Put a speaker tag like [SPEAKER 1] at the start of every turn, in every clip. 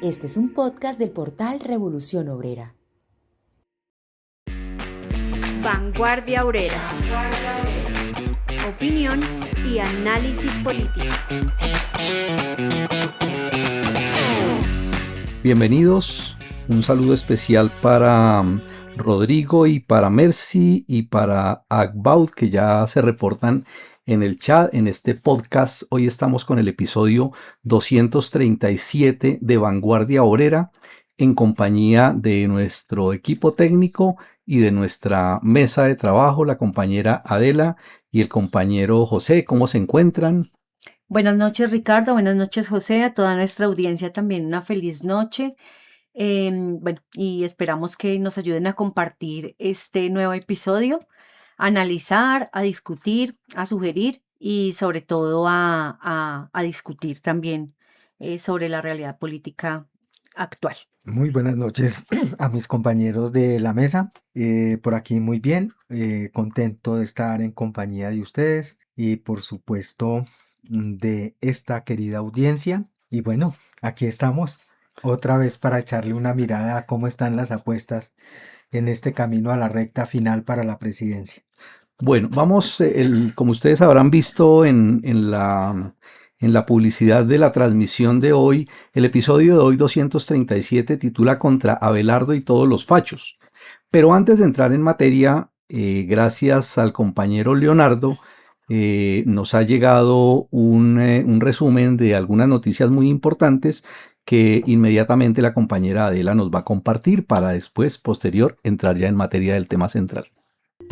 [SPEAKER 1] Este es un podcast del portal Revolución Obrera.
[SPEAKER 2] Vanguardia Obrera. Opinión y análisis político.
[SPEAKER 3] Bienvenidos, un saludo especial para Rodrigo y para Mercy y para Agbaud, que ya se reportan en el chat, en este podcast. Hoy estamos con el episodio 237 de Vanguardia Obrera, en compañía de nuestro equipo técnico y de nuestra mesa de trabajo, la compañera Adela y el compañero José. ¿Cómo se encuentran?
[SPEAKER 4] Buenas noches, Ricardo. Buenas noches, José. A toda nuestra audiencia también una feliz noche. Y esperamos que nos ayuden a compartir este nuevo episodio, a analizar, a discutir, a sugerir y sobre todo a discutir también sobre la realidad política actual.
[SPEAKER 5] Muy buenas noches a mis compañeros de la mesa. Por aquí muy bien, contento de estar en compañía de ustedes y por supuesto de esta querida audiencia. Y bueno, aquí estamos otra vez para echarle una mirada a cómo están las apuestas en este camino a la recta final para la presidencia.
[SPEAKER 3] Bueno, vamos, como ustedes habrán visto en la publicidad de la transmisión de hoy, el episodio de hoy 237 titula Contra Abelardo y todos los fachos. Pero antes de entrar en materia, gracias al compañero Leonardo, nos ha llegado un resumen de algunas noticias muy importantes que inmediatamente la compañera Adela nos va a compartir para después, posterior, entrar ya en materia del tema central.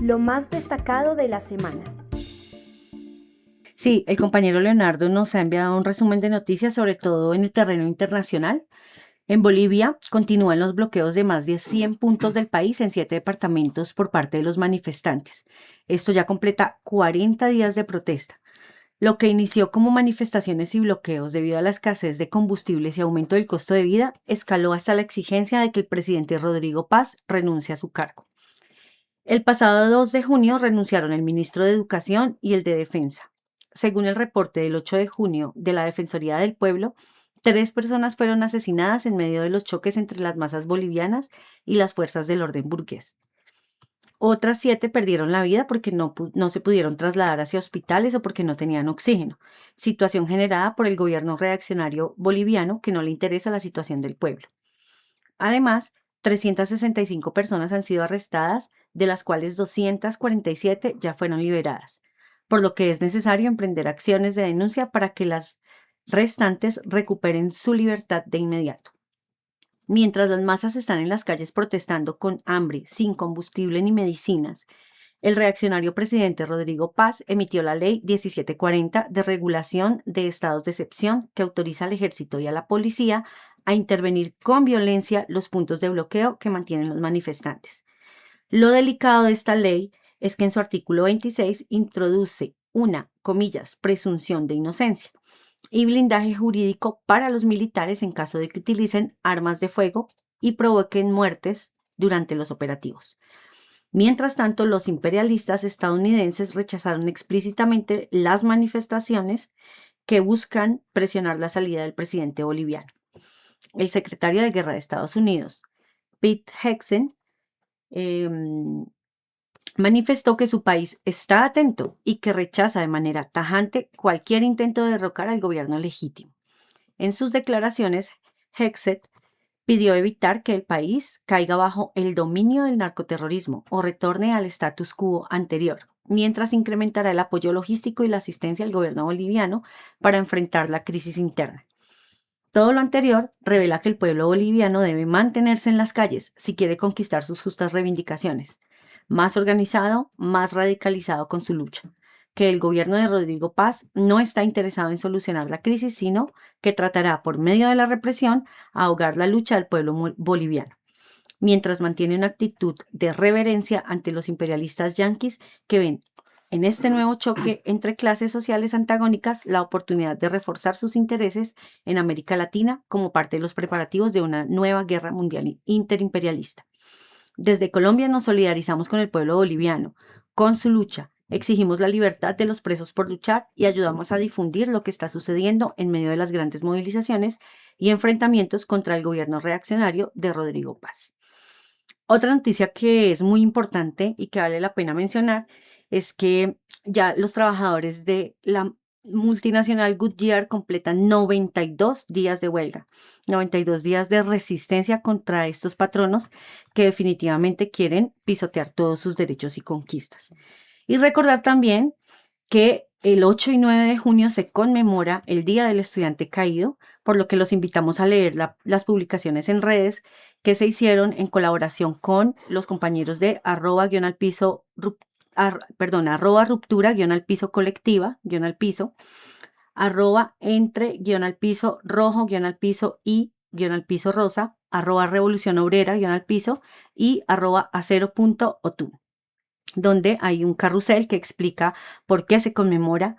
[SPEAKER 2] Lo más destacado de la semana.
[SPEAKER 4] Sí, el compañero Leonardo nos ha enviado un resumen de noticias, sobre todo en el terreno internacional. En Bolivia continúan los bloqueos de más de 100 puntos del país en 7 departamentos por parte de los manifestantes. Esto ya completa 40 días de protesta. Lo que inició como manifestaciones y bloqueos debido a la escasez de combustibles y aumento del costo de vida, escaló hasta la exigencia de que el presidente Rodrigo Paz renuncie a su cargo. El pasado 2 de junio renunciaron el ministro de Educación y el de Defensa. Según el reporte del 8 de junio de la Defensoría del Pueblo, 3 personas fueron asesinadas en medio de los choques entre las masas bolivianas y las fuerzas del orden burgués. Otras 7 perdieron la vida porque no se pudieron trasladar hacia hospitales o porque no tenían oxígeno, situación generada por el gobierno reaccionario boliviano que no le interesa la situación del pueblo. Además, 365 personas han sido arrestadas, de las cuales 247 ya fueron liberadas, por lo que es necesario emprender acciones de denuncia para que las restantes recuperen su libertad de inmediato. Mientras las masas están en las calles protestando con hambre, sin combustible ni medicinas, el reaccionario presidente Rodrigo Paz emitió la Ley 1740 de regulación de estados de excepción que autoriza al ejército y a la policía a intervenir con violencia los puntos de bloqueo que mantienen los manifestantes. Lo delicado de esta ley es que en su artículo 26 introduce una, comillas, presunción de inocencia y blindaje jurídico para los militares en caso de que utilicen armas de fuego y provoquen muertes durante los operativos. Mientras tanto, los imperialistas estadounidenses rechazaron explícitamente las manifestaciones que buscan presionar la salida del presidente boliviano. El secretario de Guerra de Estados Unidos, Pete Hegseth, manifestó que su país está atento y que rechaza de manera tajante cualquier intento de derrocar al gobierno legítimo. En sus declaraciones, Hegseth pidió evitar que el país caiga bajo el dominio del narcoterrorismo o retorne al status quo anterior, mientras incrementará el apoyo logístico y la asistencia al gobierno boliviano para enfrentar la crisis interna. Todo lo anterior revela que el pueblo boliviano debe mantenerse en las calles si quiere conquistar sus justas reivindicaciones, más organizado, más radicalizado con su lucha, que el gobierno de Rodrigo Paz no está interesado en solucionar la crisis, sino que tratará por medio de la represión ahogar la lucha del pueblo boliviano, mientras mantiene una actitud de reverencia ante los imperialistas yanquis que ven en este nuevo choque entre clases sociales antagónicas la oportunidad de reforzar sus intereses en América Latina como parte de los preparativos de una nueva guerra mundial interimperialista. Desde Colombia nos solidarizamos con el pueblo boliviano, con su lucha Exigimos la libertad de los presos por luchar y ayudamos a difundir lo que está sucediendo en medio de las grandes movilizaciones y enfrentamientos contra el gobierno reaccionario de Rodrigo Paz. Otra noticia que es muy importante y que vale la pena mencionar es que ya los trabajadores de la multinacional Goodyear completan 92 días de huelga, 92 días de resistencia contra estos patronos que definitivamente quieren pisotear todos sus derechos y conquistas. Y recordar también que el 8 y 9 de junio se conmemora el Día del Estudiante Caído, por lo que los invitamos a leer las publicaciones en redes que se hicieron en colaboración con los compañeros de @ruptura_al piso colectiva, @entre_al piso rojo_al piso y_al piso rosa, @revolución obrera_al piso y @acero.otu, donde hay un carrusel que explica por qué se conmemora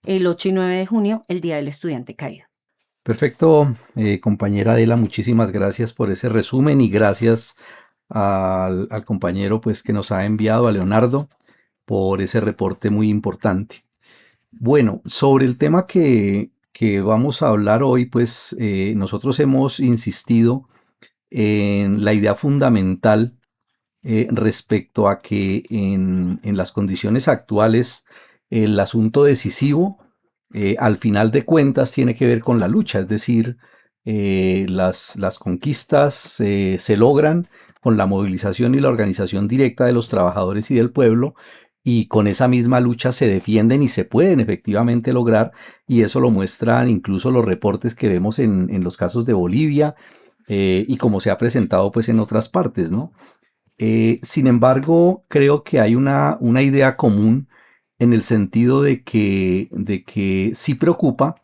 [SPEAKER 4] el 8 y 9 de junio el Día del Estudiante Caído.
[SPEAKER 3] Perfecto, compañera Adela, muchísimas gracias por ese resumen y gracias al compañero pues, que nos ha enviado, a Leonardo, por ese reporte muy importante. Bueno, sobre el tema que vamos a hablar hoy, pues nosotros hemos insistido en la idea fundamental respecto a que en las condiciones actuales el asunto decisivo al final de cuentas tiene que ver con la lucha, es decir, las conquistas se logran con la movilización y la organización directa de los trabajadores y del pueblo, y con esa misma lucha se defienden y se pueden efectivamente lograr, y eso lo muestran incluso los reportes que vemos en los casos de Bolivia y como se ha presentado pues en otras partes, ¿no? Sin embargo, creo que hay una idea común en el sentido de que sí preocupa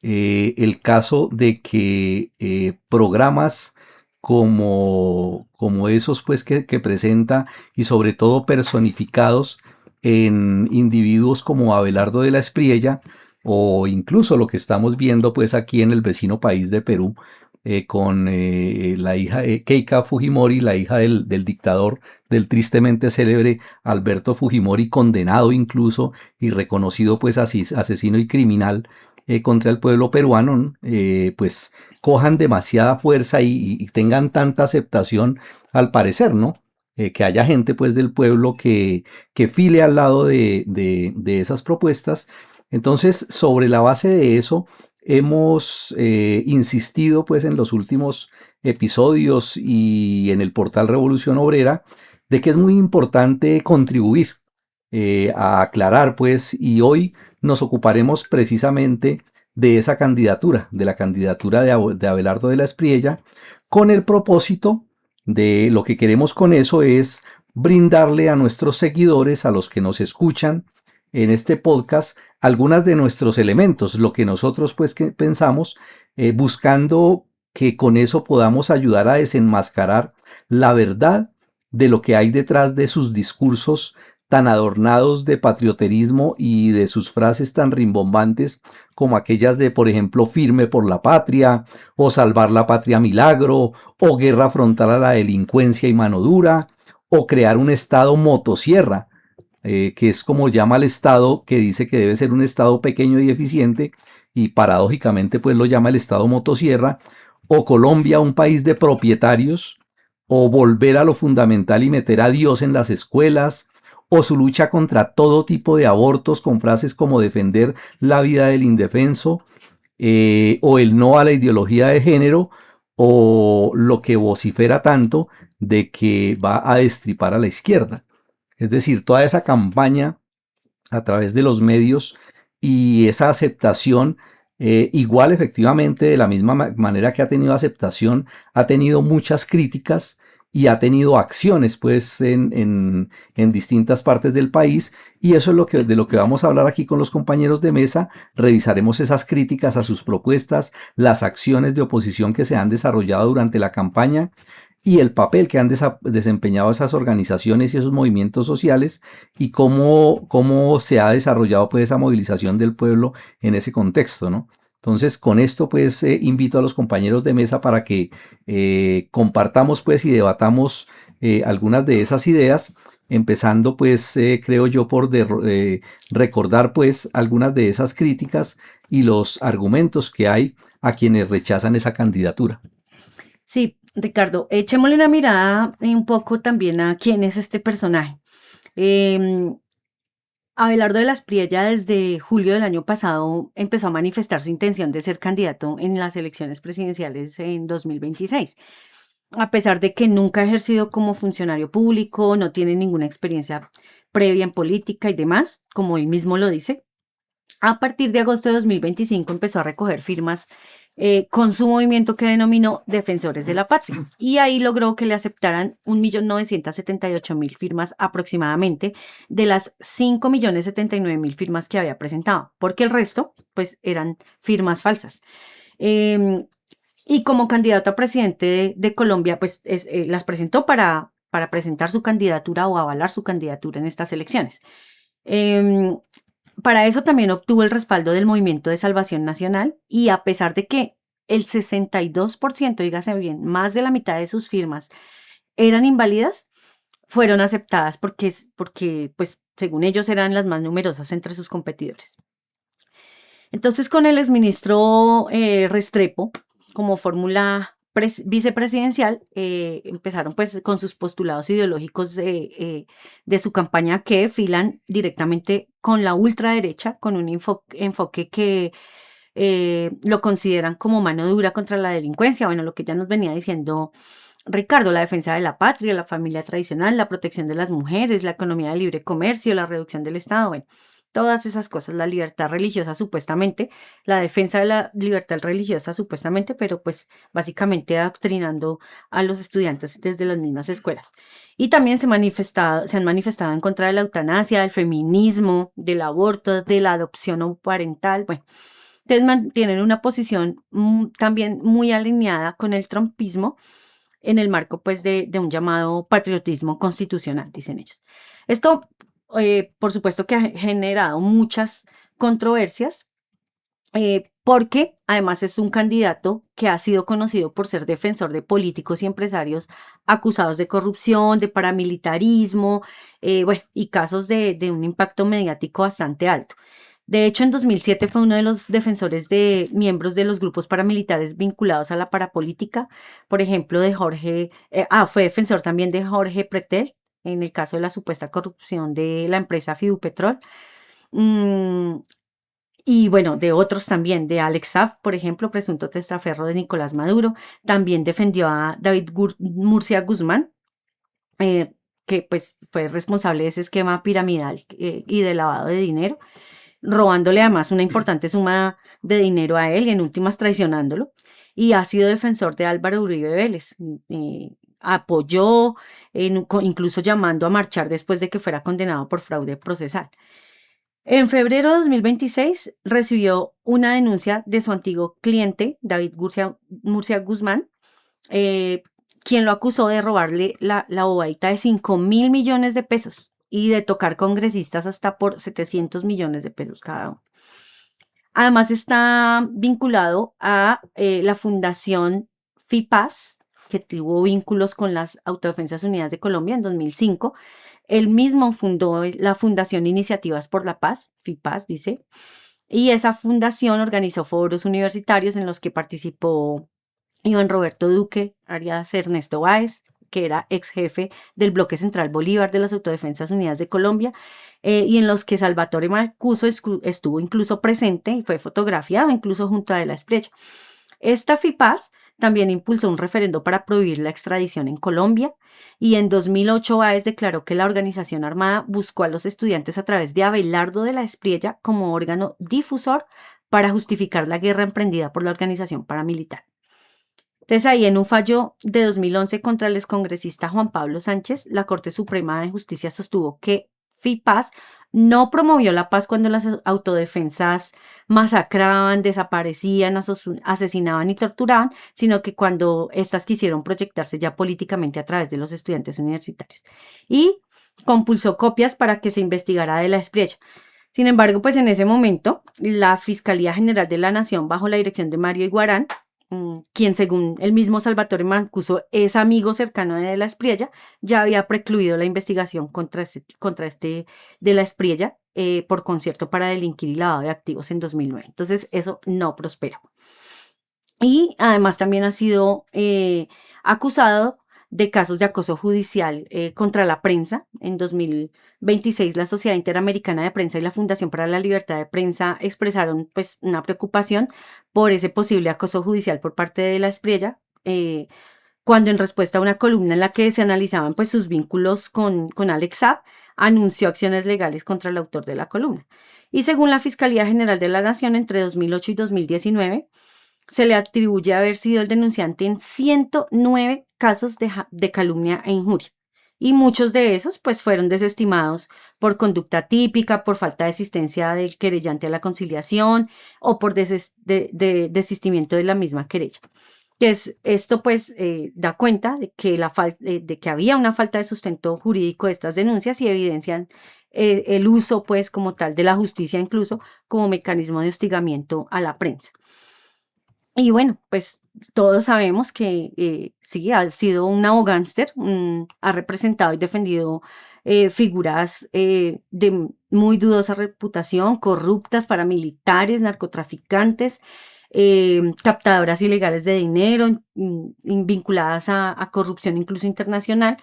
[SPEAKER 3] el caso de que programas como esos pues que presenta, y sobre todo personificados en individuos como Abelardo de la Espriella, o incluso lo que estamos viendo pues aquí en el vecino país de Perú, con la hija Keiko Fujimori, la hija del dictador, del tristemente célebre Alberto Fujimori, condenado incluso y reconocido pues asesino y criminal contra el pueblo peruano, pues cojan demasiada fuerza y tengan tanta aceptación al parecer, ¿no? Que haya gente pues del pueblo que file al lado de esas propuestas. Entonces, sobre la base de eso, hemos insistido pues en los últimos episodios y en el portal Revolución Obrera de que es muy importante contribuir a aclarar pues, y hoy nos ocuparemos precisamente de esa candidatura, de la candidatura de Abelardo de la Espriella, con el propósito de lo que queremos con eso es brindarle a nuestros seguidores, a los que nos escuchan en este podcast, algunas de nuestros elementos, lo que nosotros pues que pensamos, buscando que con eso podamos ayudar a desenmascarar la verdad de lo que hay detrás de sus discursos tan adornados de patrioterismo y de sus frases tan rimbombantes como aquellas de, por ejemplo, firme por la patria, o salvar la patria milagro, o guerra frontal a la delincuencia y mano dura, o crear un estado motosierra, que es como llama al Estado, que dice que debe ser un Estado pequeño y eficiente, y paradójicamente pues lo llama el Estado motosierra, o Colombia, un país de propietarios, o volver a lo fundamental y meter a Dios en las escuelas, o su lucha contra todo tipo de abortos con frases como defender la vida del indefenso, o el no a la ideología de género, o lo que vocifera tanto de que va a destripar a la izquierda. Es decir, toda esa campaña a través de los medios y esa aceptación, igual efectivamente de la misma manera que ha tenido aceptación, ha tenido muchas críticas y ha tenido acciones pues en distintas partes del país, y eso es de lo que vamos a hablar aquí con los compañeros de mesa. Revisaremos esas críticas a sus propuestas, las acciones de oposición que se han desarrollado durante la campaña y el papel que han desempeñado esas organizaciones y esos movimientos sociales, y cómo se ha desarrollado pues esa movilización del pueblo en ese contexto, ¿no? Entonces, con esto pues invito a los compañeros de mesa para que compartamos pues y debatamos algunas de esas ideas, empezando pues creo yo por recordar pues algunas de esas críticas y los argumentos que hay a quienes rechazan esa candidatura.
[SPEAKER 4] Sí, Ricardo, echémosle una mirada un poco también a quién es este personaje. Em, Abelardo de las Priella desde julio del año pasado empezó a manifestar su intención de ser candidato en las elecciones presidenciales en 2026. A pesar de que nunca ha ejercido como funcionario público, no tiene ninguna experiencia previa en política y demás, como él mismo lo dice, a partir de agosto de 2025 empezó a recoger firmas con su movimiento que denominó Defensores de la Patria. Y ahí logró que le aceptaran 1.978.000 firmas aproximadamente de las 5.079.000 firmas que había presentado, porque el resto pues eran firmas falsas. Y como candidato a presidente de Colombia, pues las presentó para presentar su candidatura o avalar su candidatura en estas elecciones. Para eso también obtuvo el respaldo del Movimiento de Salvación Nacional y a pesar de que el 62%, dígase bien, más de la mitad de sus firmas eran inválidas, fueron aceptadas porque pues, según ellos eran las más numerosas entre sus competidores. Entonces, con el exministro Restrepo como fórmula vicepresidencial, empezaron pues con sus postulados ideológicos de su campaña que filan directamente con la ultraderecha, con un enfoque que lo consideran como mano dura contra la delincuencia, bueno, lo que ya nos venía diciendo Ricardo, la defensa de la patria, la familia tradicional, la protección de las mujeres, la economía de libre comercio, la reducción del Estado, bueno, todas esas cosas, la libertad religiosa supuestamente, la defensa de la libertad religiosa supuestamente, pero pues básicamente adoctrinando a los estudiantes desde las mismas escuelas. Y también se han manifestado en contra de la eutanasia, del feminismo, del aborto, de la adopción no parental, bueno. Entonces mantienen una posición también muy alineada con el trumpismo en el marco pues de un llamado patriotismo constitucional, dicen ellos. Esto por supuesto que ha generado muchas controversias porque además es un candidato que ha sido conocido por ser defensor de políticos y empresarios acusados de corrupción, de paramilitarismo, bueno, y casos de un impacto mediático bastante alto. De hecho, en 2007 fue uno de los defensores de miembros de los grupos paramilitares vinculados a la parapolítica, por ejemplo, fue defensor también de Jorge Pretel, en el caso de la supuesta corrupción de la empresa Fidupetrol. Y bueno, de otros también, de Alex Saab, por ejemplo, presunto testaferro de Nicolás Maduro. También defendió a David Murcia Guzmán, que pues fue responsable de ese esquema piramidal y de lavado de dinero, robándole además una importante suma de dinero a él y en últimas traicionándolo. Y ha sido defensor de Álvaro Uribe Vélez. Apoyó, incluso llamando a marchar después de que fuera condenado por fraude procesal. En febrero de 2026 recibió una denuncia de su antiguo cliente, David Murcia Guzmán, quien lo acusó de robarle la bobadita de 5.000 millones de pesos y de tocar congresistas hasta por 700 millones de pesos cada uno. Además está vinculado a la Fundación FIPAS, que tuvo vínculos con las Autodefensas Unidas de Colombia en 2005. Él mismo fundó la Fundación Iniciativas por la Paz, FIPAS dice, y esa fundación organizó foros universitarios en los que participó Iván Roberto Duque, Arias Ernesto Báez, que era ex jefe del Bloque Central Bolívar de las Autodefensas Unidas de Colombia, y en los que Salvatore Mancuso estuvo incluso presente y fue fotografiado incluso junto a De la Espriella. Esta FIPAS también impulsó un referendo para prohibir la extradición en Colombia y en 2008 Báez declaró que la organización armada buscó a los estudiantes a través de Abelardo de la Espriella como órgano difusor para justificar la guerra emprendida por la organización paramilitar. Entonces ahí en un fallo de 2011 contra el excongresista Juan Pablo Sánchez, la Corte Suprema de Justicia sostuvo que FIPAS no promovió la paz cuando las autodefensas masacraban, desaparecían, asesinaban y torturaban, sino que cuando éstas quisieron proyectarse ya políticamente a través de los estudiantes universitarios. Y compulsó copias para que se investigara De la Espriella. Sin embargo, pues en ese momento, la Fiscalía General de la Nación, bajo la dirección de Mario Iguarán, quien según el mismo Salvatore Mancuso es amigo cercano de la Espriella, ya había precluido la investigación contra este de la Espriella por concierto para delinquir y lavado de activos en 2009. Entonces eso no prosperó. Y además también ha sido acusado de casos de acoso judicial contra la prensa. En 2026, la Sociedad Interamericana de Prensa y la Fundación para la Libertad de Prensa expresaron pues una preocupación por ese posible acoso judicial por parte de la Espriella, cuando en respuesta a una columna en la que se analizaban pues sus vínculos con Alex Saab, anunció acciones legales contra el autor de la columna. Y según la Fiscalía General de la Nación, entre 2008 y 2019, se le atribuye haber sido el denunciante en 109 casos de calumnia e injuria. Y muchos de esos pues fueron desestimados por conducta típica, por falta de asistencia del querellante a la conciliación o por desistimiento de la misma querella. Esto pues da cuenta de que había una falta de sustento jurídico de estas denuncias y evidencian el uso pues como tal de la justicia incluso como mecanismo de hostigamiento a la prensa. Y bueno, pues todos sabemos que sí, ha sido un abogánster, ha representado y defendido figuras de muy dudosa reputación, corruptas, paramilitares, narcotraficantes, captadoras ilegales de dinero, vinculadas a corrupción incluso internacional.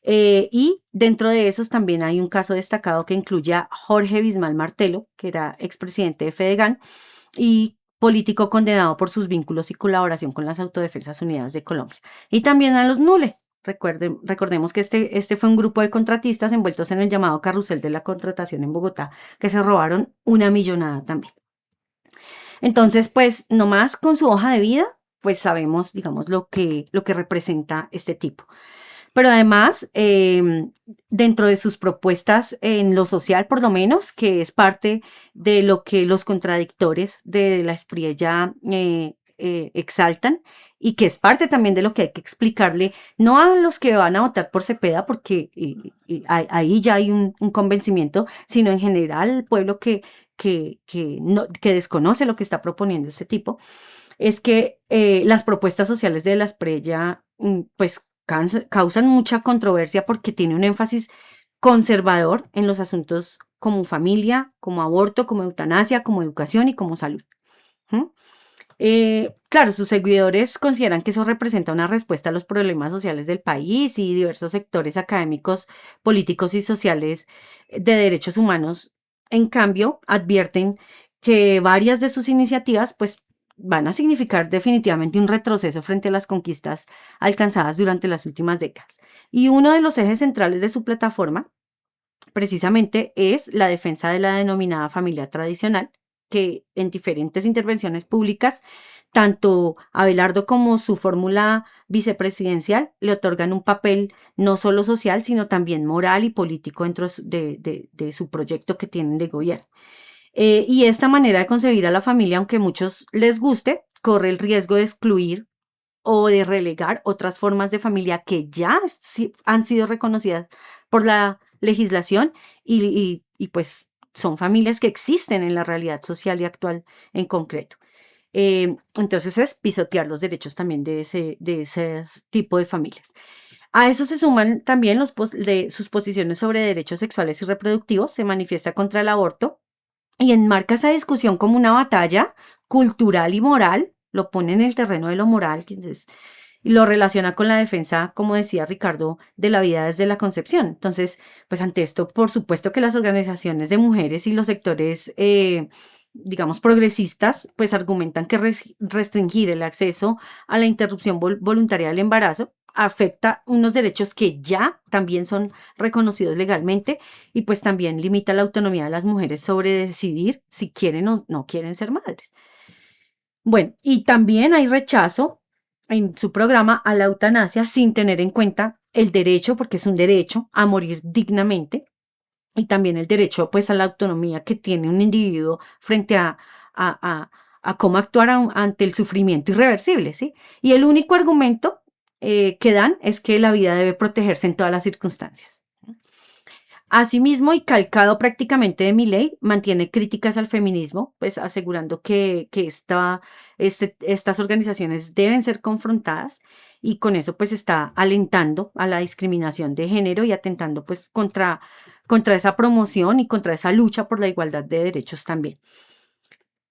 [SPEAKER 4] Y dentro de esos también hay un caso destacado que incluye a Jorge Bismal Martelo, que era expresidente de Fedegan y político condenado por sus vínculos y colaboración con las Autodefensas Unidas de Colombia. Y también a los Nule. Recordemos que este fue un grupo de contratistas envueltos en el llamado carrusel de la contratación en Bogotá, que se robaron una millonada también. Entonces, pues, nomás con su hoja de vida, pues sabemos, digamos, lo que representa este tipo. Pero además, dentro de sus propuestas en lo social, por lo menos, que es parte de lo que los contradictores de la Espriella exaltan y que es parte también de lo que hay que explicarle, no a los que van a votar por Cepeda, porque ahí ya hay un convencimiento, sino en general al pueblo que desconoce lo que está proponiendo este tipo, es que las propuestas sociales de la Espriella, pues, causan mucha controversia porque tiene un énfasis conservador en los asuntos como familia, como aborto, como eutanasia, como educación y como salud. Claro, sus seguidores consideran que eso representa una respuesta a los problemas sociales del país y diversos sectores académicos, políticos y sociales de derechos humanos. En cambio, advierten que varias de sus iniciativas pues van a significar definitivamente un retroceso frente a las conquistas alcanzadas durante las últimas décadas. Y uno de los ejes centrales de su plataforma, precisamente, es la defensa de la denominada familia tradicional, que en diferentes intervenciones públicas, tanto Abelardo como su fórmula vicepresidencial le otorgan un papel no solo social, sino también moral y político dentro de su proyecto que tienen de gobierno. Y esta manera de concebir a la familia, aunque a muchos les guste, corre el riesgo de excluir o de relegar otras formas de familia que ya han sido reconocidas por la legislación y pues son familias que existen en la realidad social y actual en concreto. Entonces es pisotear los derechos también de ese tipo de familias. A eso se suman también sus posiciones sobre derechos sexuales y reproductivos, se manifiesta contra el aborto, y enmarca esa discusión como una batalla cultural y moral, lo pone en el terreno de lo moral, y lo relaciona con la defensa, como decía Ricardo, de la vida desde la concepción. Entonces, pues ante esto, por supuesto que las organizaciones de mujeres y los sectores, digamos, progresistas, pues argumentan que restringir el acceso a la interrupción voluntaria del embarazo afecta unos derechos que ya también son reconocidos legalmente y pues también limita la autonomía de las mujeres sobre decidir si quieren o no quieren ser madres. Bueno, y también hay rechazo en su programa a la eutanasia sin tener en cuenta el derecho, porque es un derecho a morir dignamente, y también el derecho pues a la autonomía que tiene un individuo frente a cómo actuar ante el sufrimiento irreversible, ¿sí? Y el único argumento que dan es que la vida debe protegerse en todas las circunstancias. Asimismo, y calcado prácticamente de Milei, mantiene críticas al feminismo, pues asegurando que estas organizaciones deben ser confrontadas y con eso pues está alentando a la discriminación de género y atentando pues contra esa promoción y contra esa lucha por la igualdad de derechos también.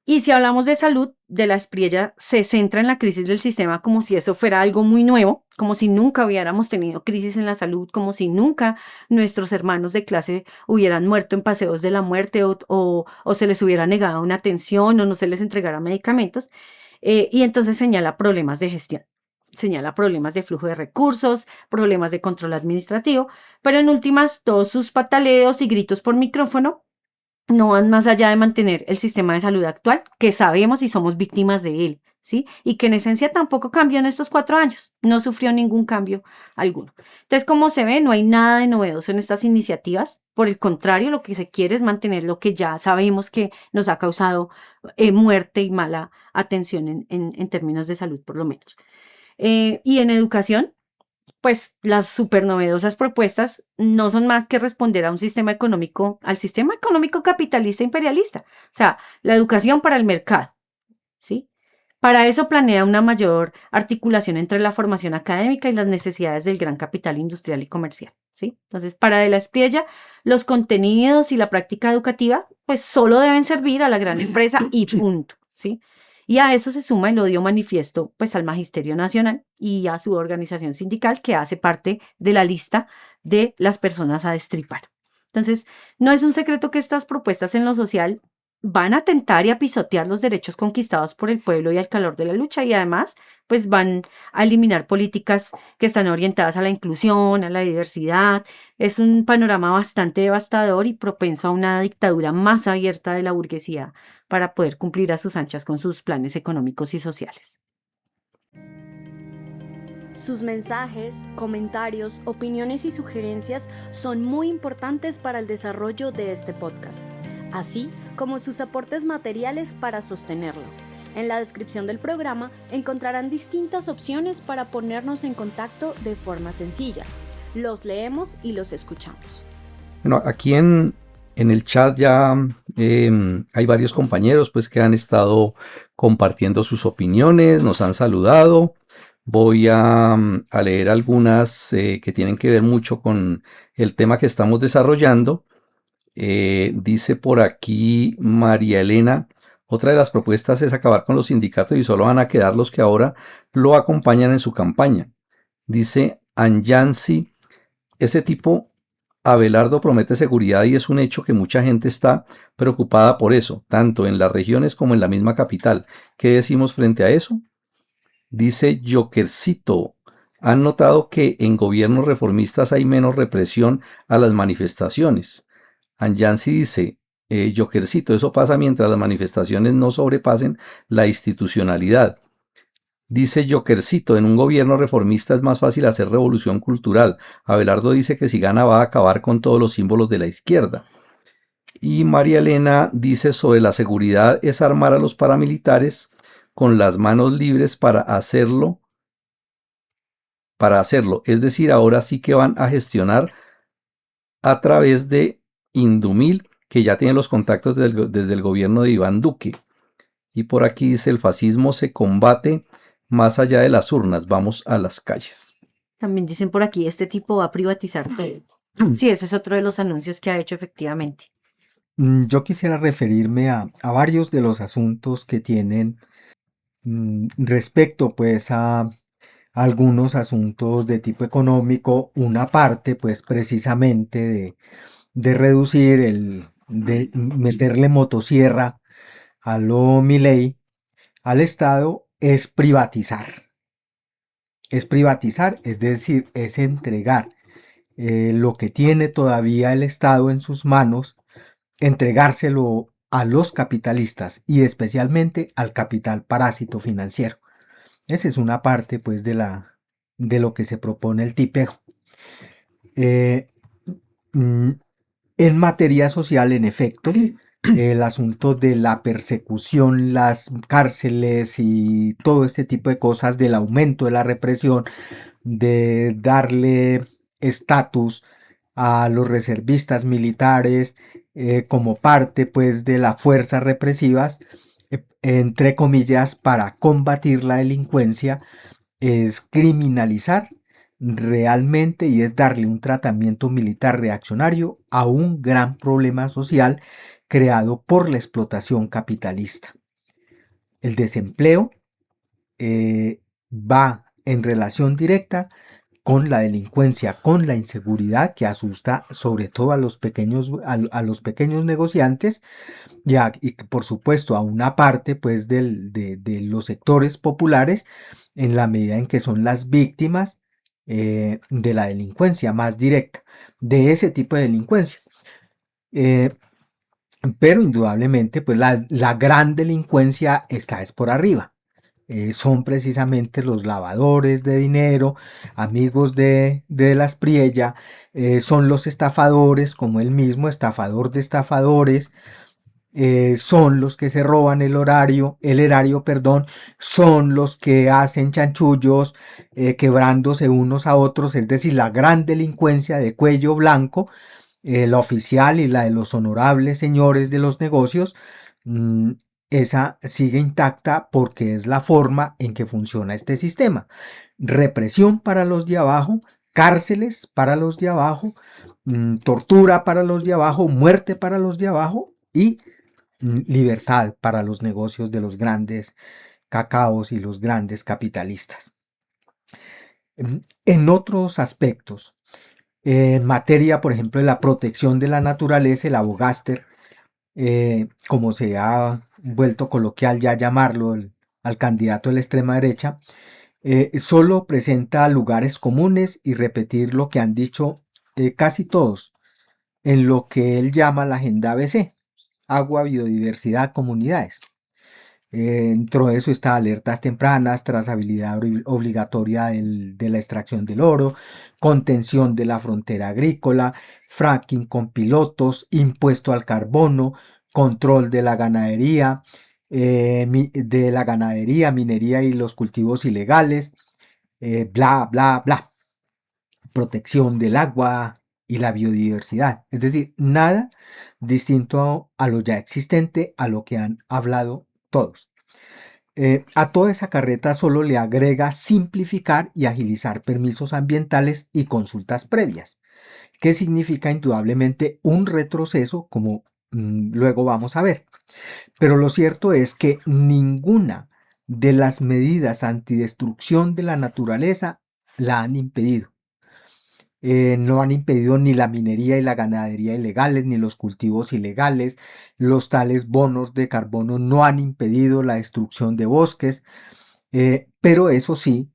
[SPEAKER 4] Y si hablamos de salud, de la Espriella se centra en la crisis del sistema como si eso fuera algo muy nuevo, como si nunca hubiéramos tenido crisis en la salud, como si nunca nuestros hermanos de clase hubieran muerto en paseos de la muerte o se les hubiera negado una atención o no se les entregara medicamentos. Y entonces señala problemas de gestión, señala problemas de flujo de recursos, problemas de control administrativo, pero en últimas todos sus pataleos y gritos por micrófono no van más allá de mantener el sistema de salud actual, que sabemos y somos víctimas de él, ¿sí? Y que en esencia tampoco cambió en estos 4 años, no sufrió ningún cambio alguno. Entonces, como se ve, no hay nada de novedoso en estas iniciativas. Por el contrario, lo que se quiere es mantener lo que ya sabemos que nos ha causado muerte y mala atención en términos de salud, por lo menos. Y en educación, pues las súper novedosas propuestas no son más que responder a un sistema económico, al sistema económico capitalista imperialista, o sea, la educación para el mercado, ¿sí? Para eso planea una mayor articulación entre la formación académica y las necesidades del gran capital industrial y comercial, ¿sí? Entonces, para De la Espriella, los contenidos y la práctica educativa, pues solo deben servir a la gran empresa y punto, ¿sí? Y a eso se suma el odio manifiesto pues al Magisterio Nacional y a su organización sindical que hace parte de la lista de las personas a destripar. Entonces, no es un secreto que estas propuestas en lo social van a atentar y a pisotear los derechos conquistados por el pueblo y al calor de la lucha y además pues van a eliminar políticas que están orientadas a la inclusión, a la diversidad. Es un panorama bastante devastador y propenso a una dictadura más abierta de la burguesía para poder cumplir a sus anchas con sus planes económicos y sociales.
[SPEAKER 2] Sus mensajes, comentarios, opiniones y sugerencias son muy importantes para el desarrollo de este podcast, así como sus aportes materiales para sostenerlo. En la descripción del programa encontrarán distintas opciones para ponernos en contacto de forma sencilla. Los leemos y los escuchamos.
[SPEAKER 3] Bueno, aquí en el chat ya hay varios compañeros pues, que han estado compartiendo sus opiniones, nos han saludado. Voy a leer algunas que tienen que ver mucho con el tema que estamos desarrollando. Dice por aquí María Elena, otra de las propuestas es acabar con los sindicatos y solo van a quedar los que ahora lo acompañan en su campaña. Dice Anyansi, ese tipo Abelardo promete seguridad y es un hecho que mucha gente está preocupada por eso, tanto en las regiones como en la misma capital. ¿Qué decimos frente a eso? Dice Jokercito, ¿han notado que en gobiernos reformistas hay menos represión a las manifestaciones? Anyansi dice, Jokercito, eso pasa mientras las manifestaciones no sobrepasen la institucionalidad. Dice Jokercito, en un gobierno reformista es más fácil hacer revolución cultural. Abelardo dice que si gana va a acabar con todos los símbolos de la izquierda. Y María Elena dice sobre la seguridad es armar a los paramilitares con las manos libres para hacerlo. Es decir, ahora sí que van a gestionar a través de Indumil, que ya tiene los contactos desde el gobierno de Iván Duque. Y por aquí dice, el fascismo se combate más allá de las urnas, vamos a las calles.
[SPEAKER 4] También dicen por aquí, este tipo va a privatizar todo. Sí, ese es otro de los anuncios que ha hecho efectivamente.
[SPEAKER 5] Yo quisiera referirme a varios de los asuntos que tienen respecto pues a algunos asuntos de tipo económico, una parte pues precisamente de reducir de meterle motosierra a lo Milei al Estado es privatizar. Es privatizar, es decir, es entregar lo que tiene todavía el Estado en sus manos, entregárselo a los capitalistas y especialmente al capital parásito financiero. Esa es una parte pues de lo que se propone el tipejo. En materia social, en efecto, el asunto de la persecución, las cárceles y todo este tipo de cosas, del aumento de la represión, de darle estatus a los reservistas militares como parte pues de las fuerzas represivas, entre comillas, para combatir la delincuencia, es criminalizar realmente y es darle un tratamiento militar reaccionario a un gran problema social creado por la explotación capitalista. El desempleo va en relación directa con la delincuencia, con la inseguridad que asusta sobre todo a los pequeños, a los pequeños negociantes y por supuesto a una parte pues de los sectores populares en la medida en que son las víctimas de la delincuencia más directa, de ese tipo de delincuencia. Pero indudablemente pues la gran delincuencia está es por arriba. Son precisamente los lavadores de dinero, amigos de las Priella, son los estafadores, como el mismo estafador de estafadores, son los que se roban el erario, perdón, son los que hacen chanchullos, quebrándose unos a otros, es decir, la gran delincuencia de cuello blanco, la oficial y la de los honorables señores de los negocios, esa sigue intacta porque es la forma en que funciona este sistema. Represión para los de abajo, cárceles para los de abajo, tortura para los de abajo, muerte para los de abajo y libertad para los negocios de los grandes cacaos y los grandes capitalistas. En otros aspectos, en materia, por ejemplo, de la protección de la naturaleza, el abogáster, como se ha vuelto coloquial ya llamarlo al candidato de la extrema derecha, solo presenta lugares comunes y repetir lo que han dicho casi todos en lo que él llama la agenda ABC, agua, biodiversidad, comunidades. Dentro de eso está alertas tempranas, trazabilidad obligatoria de la extracción del oro, contención de la frontera agrícola, fracking con pilotos, impuesto al carbono, control de la ganadería, minería y los cultivos ilegales, bla, bla, bla. Protección del agua y la biodiversidad. Es decir, nada distinto a lo ya existente, a lo que han hablado todos. A toda esa carreta solo le agrega simplificar y agilizar permisos ambientales y consultas previas, que significa indudablemente un retroceso, como luego vamos a ver. Pero lo cierto es que ninguna de las medidas antidestrucción de la naturaleza la han impedido. No han impedido ni la minería y la ganadería ilegales, ni los cultivos ilegales. Los tales bonos de carbono no han impedido la destrucción de bosques, pero eso sí,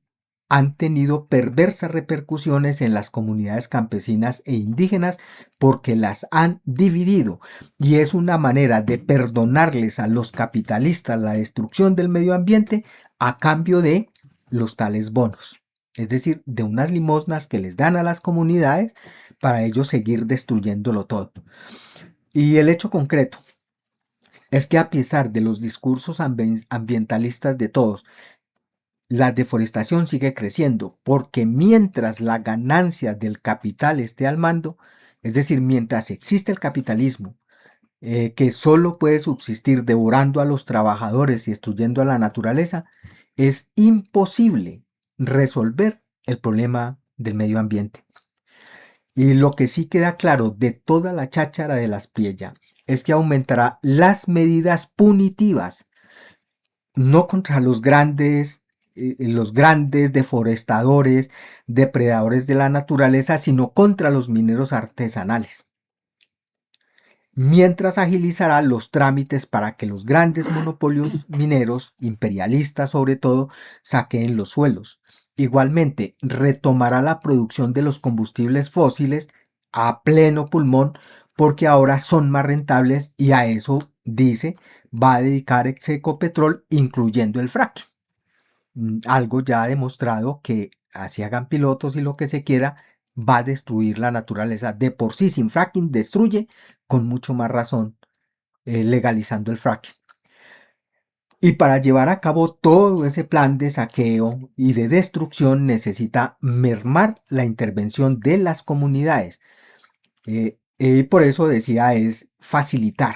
[SPEAKER 5] han tenido perversas repercusiones en las comunidades campesinas e indígenas porque las han dividido. Y es una manera de perdonarles a los capitalistas la destrucción del medio ambiente a cambio de los tales bonos. Es decir, de unas limosnas que les dan a las comunidades para ellos seguir destruyéndolo todo. Y el hecho concreto es que a pesar de los discursos ambientalistas de todos, la deforestación sigue creciendo porque mientras la ganancia del capital esté al mando, es decir, mientras existe el capitalismo, que solo puede subsistir devorando a los trabajadores y destruyendo a la naturaleza, es imposible resolver el problema del medio ambiente. Y lo que sí queda claro de toda la cháchara de las Priella es que aumentará las medidas punitivas, no contra los grandes deforestadores, depredadores de la naturaleza, sino contra los mineros artesanales. Mientras agilizará los trámites para que los grandes monopolios mineros, imperialistas sobre todo, saqueen los suelos. Igualmente, retomará la producción de los combustibles fósiles a pleno pulmón porque ahora son más rentables y a eso, dice, va a dedicar Ecopetrol, incluyendo el fracking. Algo ya demostrado que así hagan pilotos y lo que se quiera, va a destruir la naturaleza. De por sí, sin fracking destruye, con mucho más razón, legalizando el fracking. Y para llevar a cabo todo ese plan de saqueo y de destrucción necesita mermar la intervención de las comunidades. Y por eso decía es facilitar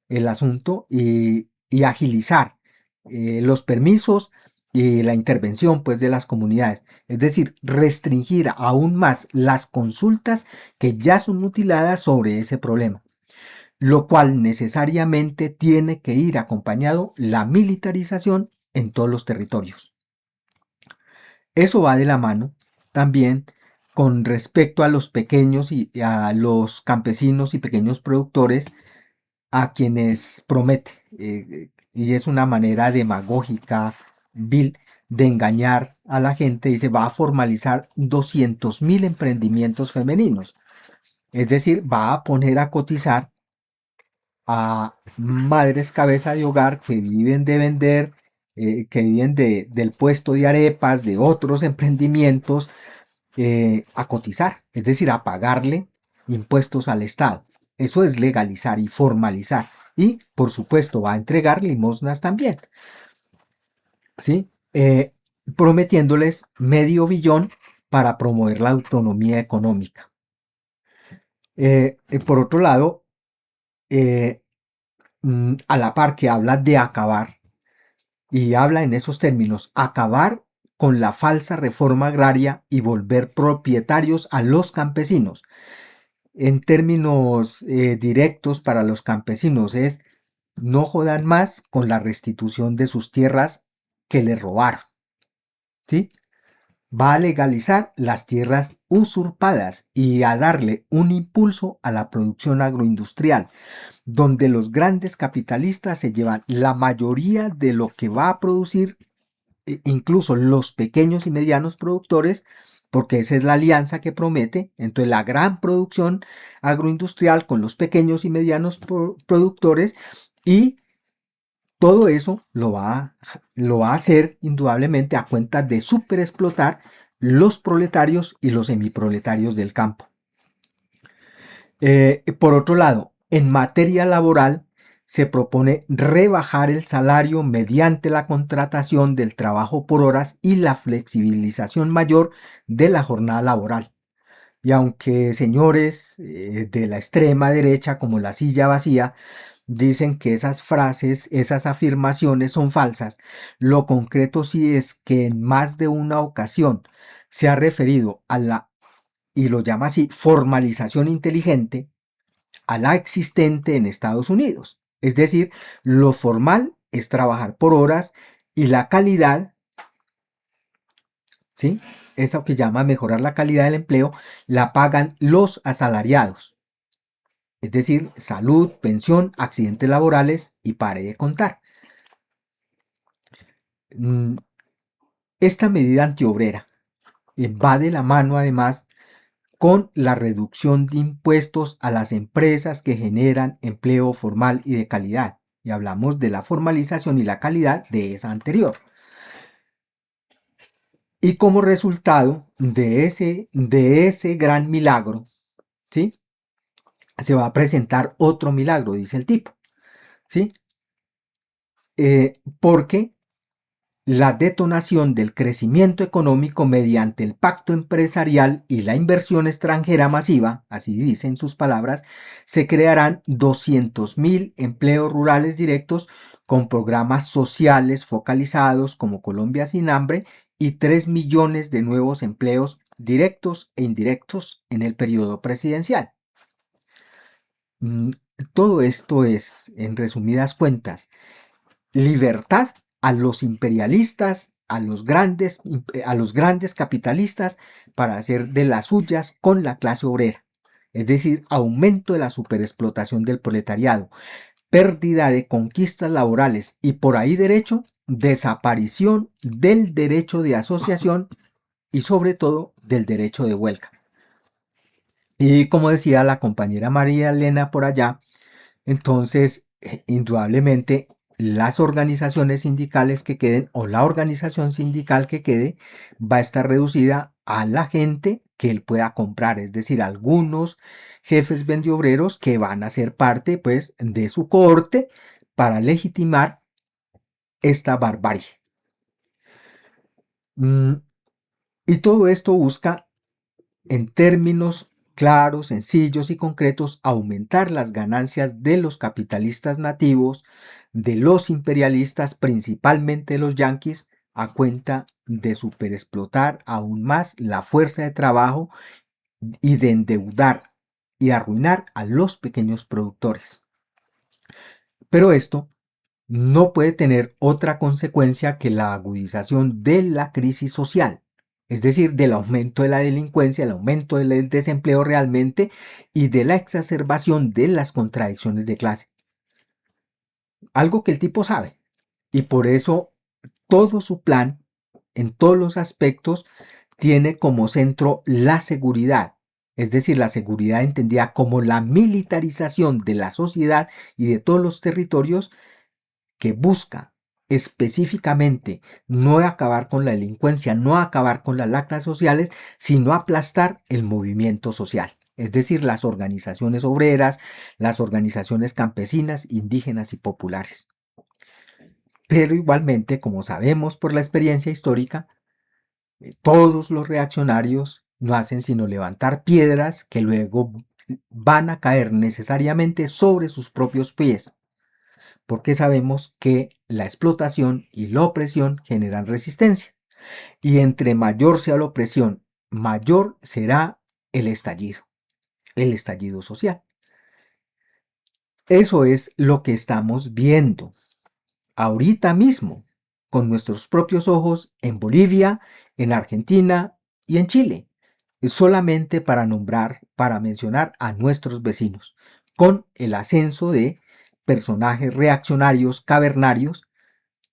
[SPEAKER 5] el asunto y agilizar los permisos y la intervención pues de las comunidades, es decir, restringir aún más las consultas que ya son mutiladas sobre ese problema, lo cual necesariamente tiene que ir acompañado la militarización en todos los territorios. Eso va de la mano también con respecto a los pequeños y a los campesinos y pequeños productores a quienes promete, y es una manera demagógica, vil, de engañar a la gente. Dice, va a formalizar 200.000 emprendimientos femeninos. Es decir, va a poner a cotizar a madres cabeza de hogar que viven de vender, que viven del puesto de arepas, de otros emprendimientos, a cotizar, es decir, a pagarle impuestos al Estado. Eso es legalizar y formalizar. Y, por supuesto, va a entregar limosnas también, ¿sí? Prometiéndoles $500 millones para promover la autonomía económica. Por otro lado, a la par que habla de acabar, y habla en esos términos, acabar con la falsa reforma agraria y volver propietarios a los campesinos. En términos directos para los campesinos es no jodan más con la restitución de sus tierras que les robaron, ¿sí? Va a legalizar las tierras usurpadas y a darle un impulso a la producción agroindustrial, donde los grandes capitalistas se llevan la mayoría de lo que va a producir, incluso los pequeños y medianos productores, porque esa es la alianza que promete. Entonces la gran producción agroindustrial con los pequeños y medianos productores, y todo eso lo va a hacer indudablemente a cuenta de superexplotar los proletarios y los semiproletarios del campo. Por otro lado, en materia laboral, se propone rebajar el salario mediante la contratación del trabajo por horas y la flexibilización mayor de la jornada laboral. Y aunque señores de la extrema derecha, como la silla vacía, dicen que esas frases, esas afirmaciones son falsas, lo concreto sí es que en más de una ocasión se ha referido a la, y lo llama así, formalización inteligente, a la existente en Estados Unidos. Es decir, lo formal es trabajar por horas y la calidad, ¿sí? Eso que llama mejorar la calidad del empleo, la pagan los asalariados. Es decir, salud, pensión, accidentes laborales y pare de contar. Esta medida antiobrera va de la mano además con la reducción de impuestos a las empresas que generan empleo formal y de calidad. Y hablamos de la formalización y la calidad de esa anterior. Y como resultado de ese gran milagro, ¿sí? Se va a presentar otro milagro, dice el tipo, ¿sí? Porque la detonación del crecimiento económico mediante el pacto empresarial y la inversión extranjera masiva, así dicen sus palabras, se crearán 200.000 empleos rurales directos con programas sociales focalizados como Colombia sin hambre y 3 millones de nuevos empleos directos e indirectos en el periodo presidencial. Todo esto es, en resumidas cuentas, libertad a los imperialistas, a los grandes capitalistas para hacer de las suyas con la clase obrera. Es decir, aumento de la superexplotación del proletariado, pérdida de conquistas laborales y por ahí derecho, desaparición del derecho de asociación y sobre todo del derecho de huelga. Y como decía la compañera María Elena por allá, entonces indudablemente las organizaciones sindicales que queden o la organización sindical que quede va a estar reducida a la gente que él pueda comprar, es decir, algunos jefes vendiobreros que van a ser parte pues de su cohorte para legitimar esta barbarie. Y todo esto busca en términos claros, sencillos y concretos, aumentar las ganancias de los capitalistas nativos, de los imperialistas, principalmente los yanquis, a cuenta de superexplotar aún más la fuerza de trabajo y de endeudar y arruinar a los pequeños productores. Pero esto no puede tener otra consecuencia que la agudización de la crisis social, es decir, del aumento de la delincuencia, el aumento del desempleo realmente y de la exacerbación de las contradicciones de clase. Algo que el tipo sabe. Y por eso todo su plan, en todos los aspectos, tiene como centro la seguridad. Es decir, la seguridad entendida como la militarización de la sociedad y de todos los territorios, que busca específicamente no acabar con la delincuencia, no acabar con las lacras sociales, sino aplastar el movimiento social. Es decir, las organizaciones obreras, las organizaciones campesinas, indígenas y populares. Pero igualmente, como sabemos por la experiencia histórica, todos los reaccionarios no hacen sino levantar piedras que luego van a caer necesariamente sobre sus propios pies, porque sabemos que la explotación y la opresión generan resistencia. Y entre mayor sea la opresión, mayor será el estallido social. Eso es lo que estamos viendo ahorita mismo, con nuestros propios ojos, en Bolivia, en Argentina y en Chile. Solamente para mencionar a nuestros vecinos, con el ascenso de personajes reaccionarios, cavernarios,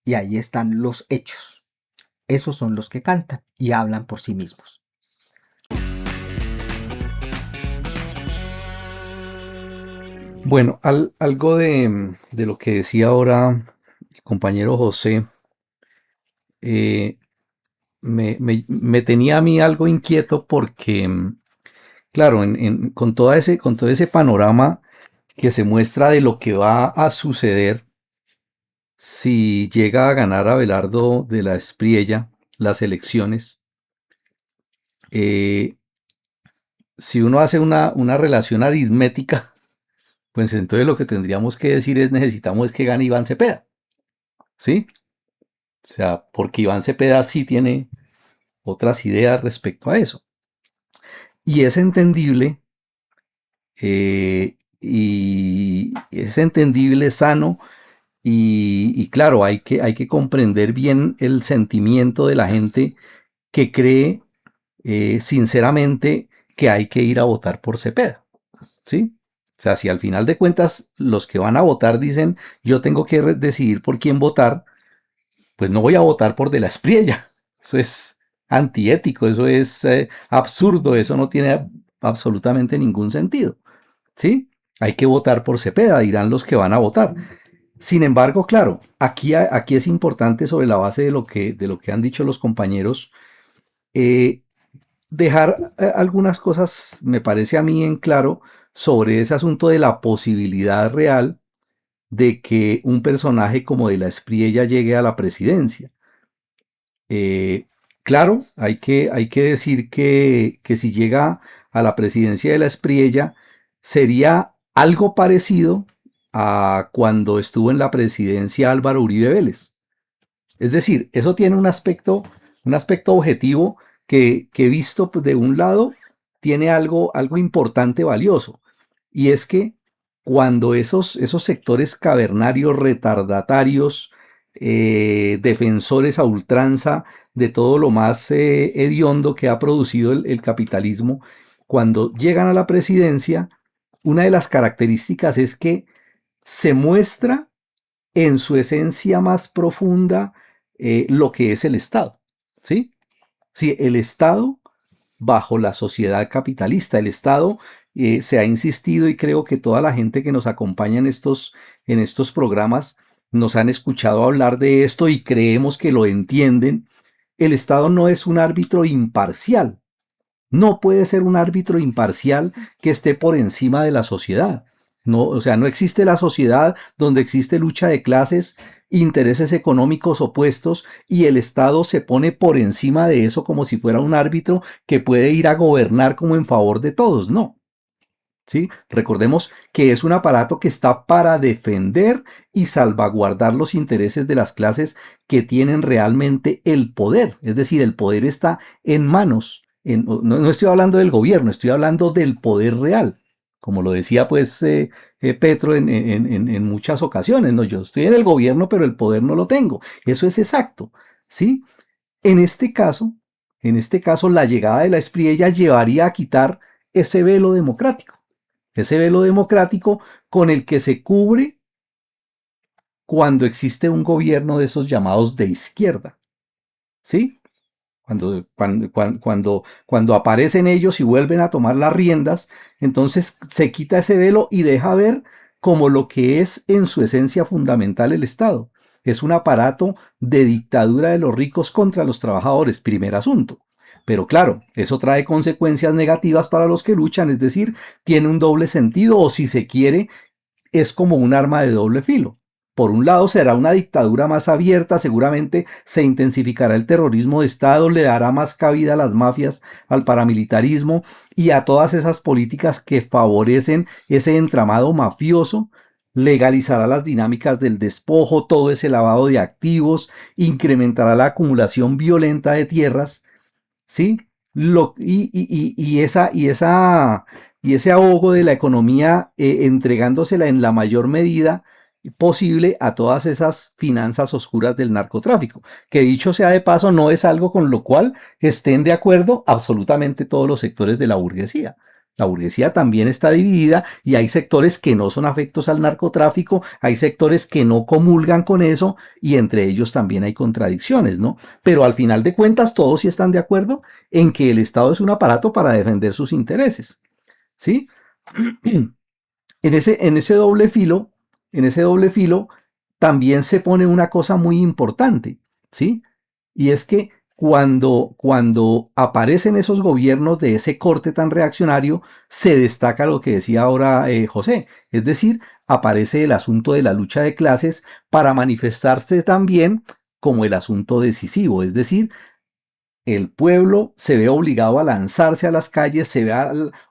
[SPEAKER 5] y ahí están los hechos. Esos son los que cantan y hablan por sí mismos.
[SPEAKER 3] Bueno, algo de lo que decía ahora el compañero José, eh, me tenía a mí algo inquieto porque, claro, con todo ese panorama que se muestra de lo que va a suceder si llega a ganar Abelardo de la Espriella las elecciones, eh, si uno hace una relación aritmética, pues entonces lo que tendríamos que decir es necesitamos que gane Iván Cepeda, ¿sí? O sea, porque Iván Cepeda sí tiene otras ideas respecto a eso. Y es entendible, sano, y claro, hay que comprender bien el sentimiento de la gente que cree sinceramente que hay que ir a votar por Cepeda, ¿sí? O sea, si al final de cuentas los que van a votar dicen yo tengo que decidir por quién votar, pues no voy a votar por De la Espriella. Eso es antiético, eso es absurdo, eso no tiene absolutamente ningún sentido, ¿sí? Hay que votar por Cepeda, dirán los que van a votar. Sin embargo, claro, aquí es importante, sobre la base de lo que han dicho los compañeros, dejar algunas cosas, me parece a mí, en claro sobre ese asunto de la posibilidad real de que un personaje como De la Espriella llegue a la presidencia. Claro, hay que decir que si llega a la presidencia De la Espriella, sería algo parecido a cuando estuvo en la presidencia Álvaro Uribe Vélez. Es decir, eso tiene un aspecto objetivo que visto de un lado tiene algo importante, valioso, y es que cuando esos sectores cavernarios, retardatarios, defensores a ultranza de todo lo más hediondo que ha producido el capitalismo, cuando llegan a la presidencia, una de las características es que se muestra en su esencia más profunda lo que es el Estado, ¿sí? Sí, el Estado bajo la sociedad capitalista. El Estado, se ha insistido, y creo que toda la gente que nos acompaña en estos programas nos han escuchado hablar de esto y creemos que lo entienden. El Estado no es un árbitro imparcial. No puede ser un árbitro imparcial que esté por encima de la sociedad. No, o sea, no existe la sociedad donde existe lucha de clases, intereses económicos opuestos, y el Estado se pone por encima de eso como si fuera un árbitro que puede ir a gobernar como en favor de todos. No. ¿sí? Recordemos que es un aparato que está para defender y salvaguardar los intereses de las clases que tienen realmente el poder. Es decir, el poder está en manos. No estoy hablando del gobierno, estoy hablando del poder real. Como lo decía pues Petro en muchas ocasiones, ¿no? Yo estoy en el gobierno, pero el poder no lo tengo. Eso es exacto, ¿sí? En este caso, la llegada de la Espriella llevaría a quitar ese velo democrático con el que se cubre cuando existe un gobierno de esos llamados de izquierda, ¿sí? Cuando aparecen ellos y vuelven a tomar las riendas, entonces se quita ese velo y deja ver como lo que es en su esencia fundamental el Estado. Es un aparato de dictadura de los ricos contra los trabajadores, primer asunto. Pero claro, eso trae consecuencias negativas para los que luchan, es decir, tiene un doble sentido o si se quiere, es como un arma de doble filo. Por un lado será una dictadura más abierta, seguramente se intensificará el terrorismo de Estado, le dará más cabida a las mafias, al paramilitarismo y a todas esas políticas que favorecen ese entramado mafioso, legalizará las dinámicas del despojo, todo ese lavado de activos, incrementará la acumulación violenta de tierras, ¿sí? Y ese ahogo de la economía entregándosela en la mayor medida posible a todas esas finanzas oscuras del narcotráfico, que dicho sea de paso no es algo con lo cual estén de acuerdo absolutamente todos los sectores de la burguesía. La burguesía también está dividida y hay sectores que no son afectos al narcotráfico, hay sectores que no comulgan con eso y entre ellos también hay contradicciones, ¿no? Pero al final de cuentas todos sí están de acuerdo en que el Estado es un aparato para defender sus intereses, ¿sí? En ese doble filo también se pone una cosa muy importante, ¿sí? Y es que cuando aparecen esos gobiernos de ese corte tan reaccionario, se destaca lo que decía ahora José, es decir, aparece el asunto de la lucha de clases para manifestarse también como el asunto decisivo, es decir, el pueblo se ve obligado a lanzarse a las calles, se ve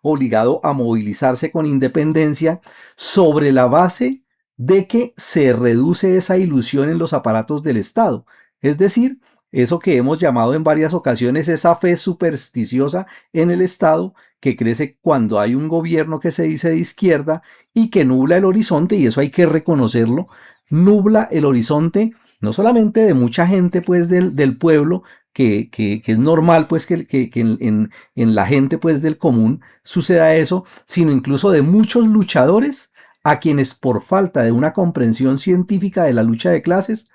[SPEAKER 3] obligado a movilizarse con independencia sobre la base de que se reduce esa ilusión en los aparatos del Estado. Es decir, eso que hemos llamado en varias ocasiones esa fe supersticiosa en el Estado que crece cuando hay un gobierno que se dice de izquierda y que nubla el horizonte, y eso hay que reconocerlo, nubla el horizonte no solamente de mucha gente pues del pueblo, que es normal pues que en la gente pues del común suceda eso, sino incluso de muchos luchadores a quienes por falta de una comprensión científica de la lucha de clases,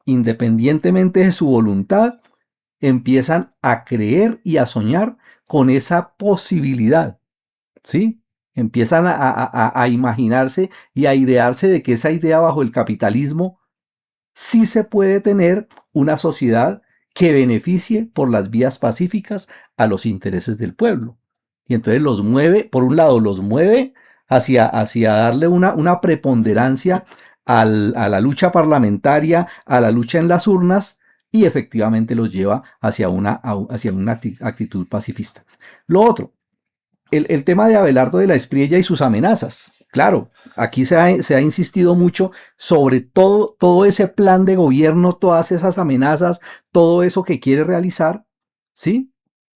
[SPEAKER 3] independientemente de su voluntad, empiezan a creer y a soñar con esa posibilidad, ¿sí? Empiezan a imaginarse y a idearse de que esa idea bajo el capitalismo sí se puede tener una sociedad que beneficie por las vías pacíficas a los intereses del pueblo. Y entonces los mueve, por un lado, los mueve hacia darle una preponderancia a la lucha parlamentaria, a la lucha en las urnas, y efectivamente los lleva hacia una actitud pacifista. Lo otro, el tema de Abelardo de la Espriella y sus amenazas. Claro, aquí se ha insistido mucho sobre todo ese plan de gobierno, todas esas amenazas, todo eso que quiere realizar, ¿sí?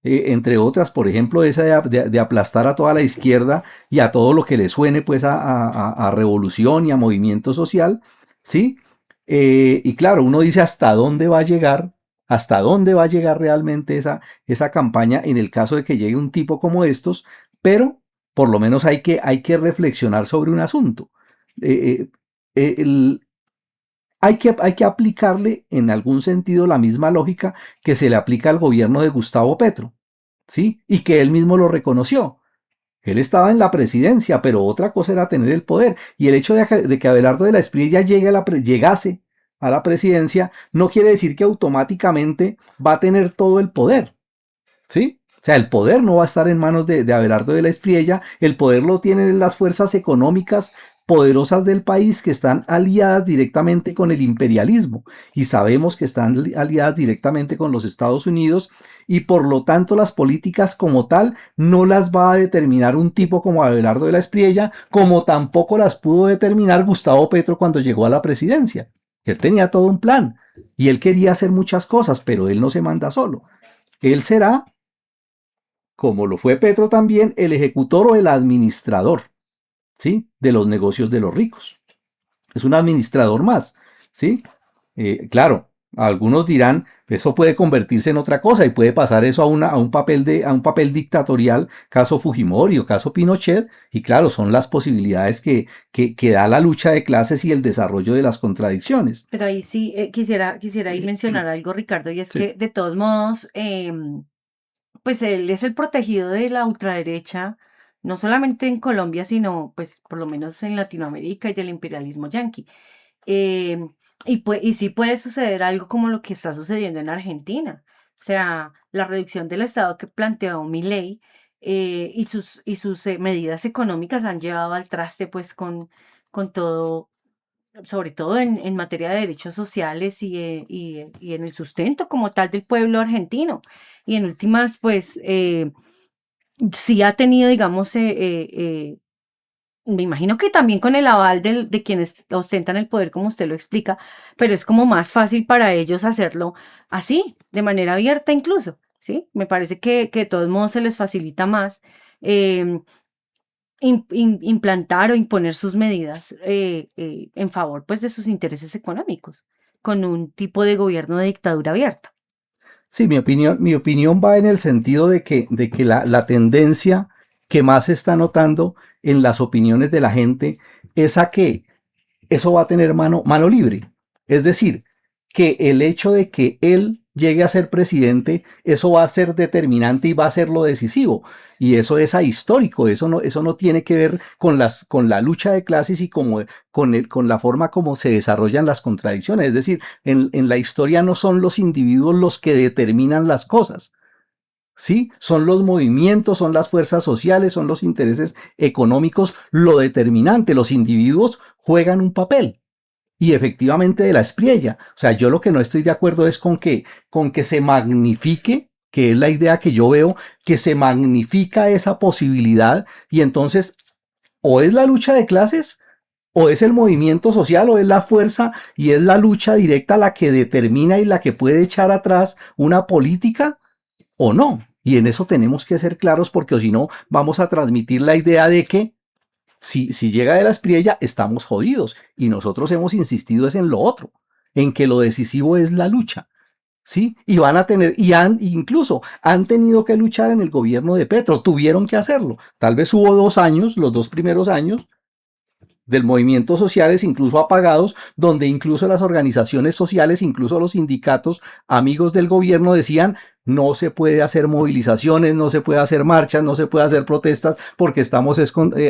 [SPEAKER 3] Entre otras, por ejemplo, esa de aplastar a toda la izquierda y a todo lo que le suene pues a revolución y a movimiento social, ¿sí? Y claro, uno dice hasta dónde va a llegar realmente esa campaña en el caso de que llegue un tipo como estos, pero por lo menos hay que reflexionar sobre un asunto. Hay que aplicarle en algún sentido la misma lógica que se le aplica al gobierno de Gustavo Petro, ¿sí? Y que él mismo lo reconoció. Él estaba en la presidencia, pero otra cosa era tener el poder. Y el hecho de que Abelardo de la Espriella llegase a la presidencia no quiere decir que automáticamente va a tener todo el poder, ¿sí? O sea, el poder no va a estar en manos de Abelardo de la Espriella, el poder lo tienen las fuerzas económicas poderosas del país que están aliadas directamente con el imperialismo y sabemos que están aliadas directamente con los Estados Unidos y por lo tanto las políticas como tal no las va a determinar un tipo como Abelardo de la Espriella, como tampoco las pudo determinar Gustavo Petro cuando llegó a la presidencia. Él tenía todo un plan y él quería hacer muchas cosas, pero él no se manda solo. Él será, como lo fue Petro también, el ejecutor o el administrador, ¿sí?, de los negocios de los ricos. Es un administrador más, ¿sí? Claro, algunos dirán, eso puede convertirse en otra cosa y puede pasar eso a un papel dictatorial, caso Fujimori o caso Pinochet, y claro, son las posibilidades que da la lucha de clases y el desarrollo de las contradicciones.
[SPEAKER 4] Pero ahí sí quisiera ahí mencionar algo, Ricardo, y es
[SPEAKER 3] Sí.
[SPEAKER 4] que de todos modos, pues él es el protegido de la ultraderecha, no solamente en Colombia, sino pues por lo menos en Latinoamérica y del imperialismo yanqui. Em, y sí puede suceder algo como lo que está sucediendo en Argentina. O sea, la reducción del Estado que planteó Milei y sus medidas económicas han llevado al traste pues con todo, sobre todo en materia de derechos sociales y en el sustento como tal del pueblo argentino. Y en últimas, pues sí ha tenido, digamos, me imagino que también con el aval de quienes ostentan el poder, como usted lo explica, pero es como más fácil para ellos hacerlo así, de manera abierta incluso, ¿sí? Me parece que de todos modos se les facilita más em, implantar o imponer sus medidas en favor, pues, de sus intereses económicos, con un tipo de gobierno de dictadura abierta.
[SPEAKER 3] Sí, mi opinión va en el sentido de que la tendencia que más se está notando en las opiniones de la gente es a que eso va a tener mano libre. Es decir, que el hecho de que él llegue a ser presidente, eso va a ser determinante y va a ser lo decisivo. Y eso es ahistórico, eso no tiene que ver con la lucha de clases y con la forma como se desarrollan las contradicciones. Es decir, en la historia no son los individuos los que determinan las cosas. ¿Sí? Son los movimientos, son las fuerzas sociales, son los intereses económicos lo determinante. Los individuos juegan un papel. Y efectivamente de la Espriella. O sea, yo lo que no estoy de acuerdo es con que se magnifique, que es la idea que yo veo, que se magnifica esa posibilidad y entonces o es la lucha de clases o es el movimiento social o es la fuerza y es la lucha directa la que determina y la que puede echar atrás una política o no. Y en eso tenemos que ser claros porque o si no vamos a transmitir la idea de que si llega de la Espriella, estamos jodidos. Y nosotros hemos insistido es en lo otro, en que lo decisivo es la lucha. ¿Sí? Y van a tener, incluso han tenido que luchar en el gobierno de Petro, tuvieron que hacerlo. Tal vez hubo 2 años, los 2 primeros años, del movimiento sociales, incluso apagados, donde incluso las organizaciones sociales, incluso los sindicatos amigos del gobierno decían no se puede hacer movilizaciones, no se puede hacer marchas, no se puede hacer protestas porque estamos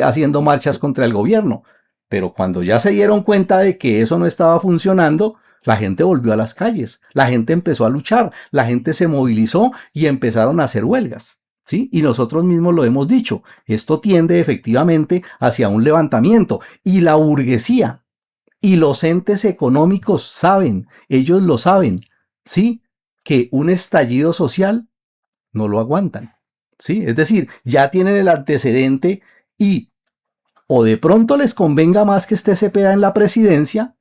[SPEAKER 3] haciendo marchas contra el gobierno. Pero cuando ya se dieron cuenta de que eso no estaba funcionando, la gente volvió a las calles, la gente empezó a luchar, la gente se movilizó y empezaron a hacer huelgas. ¿Sí? Y nosotros mismos lo hemos dicho, esto tiende efectivamente hacia un levantamiento y la burguesía y los entes económicos saben, ellos lo saben, ¿sí? Que un estallido social no lo aguantan, ¿sí? Es decir, ya tienen el antecedente y o de pronto les convenga más que esté Cepeda en la presidencia,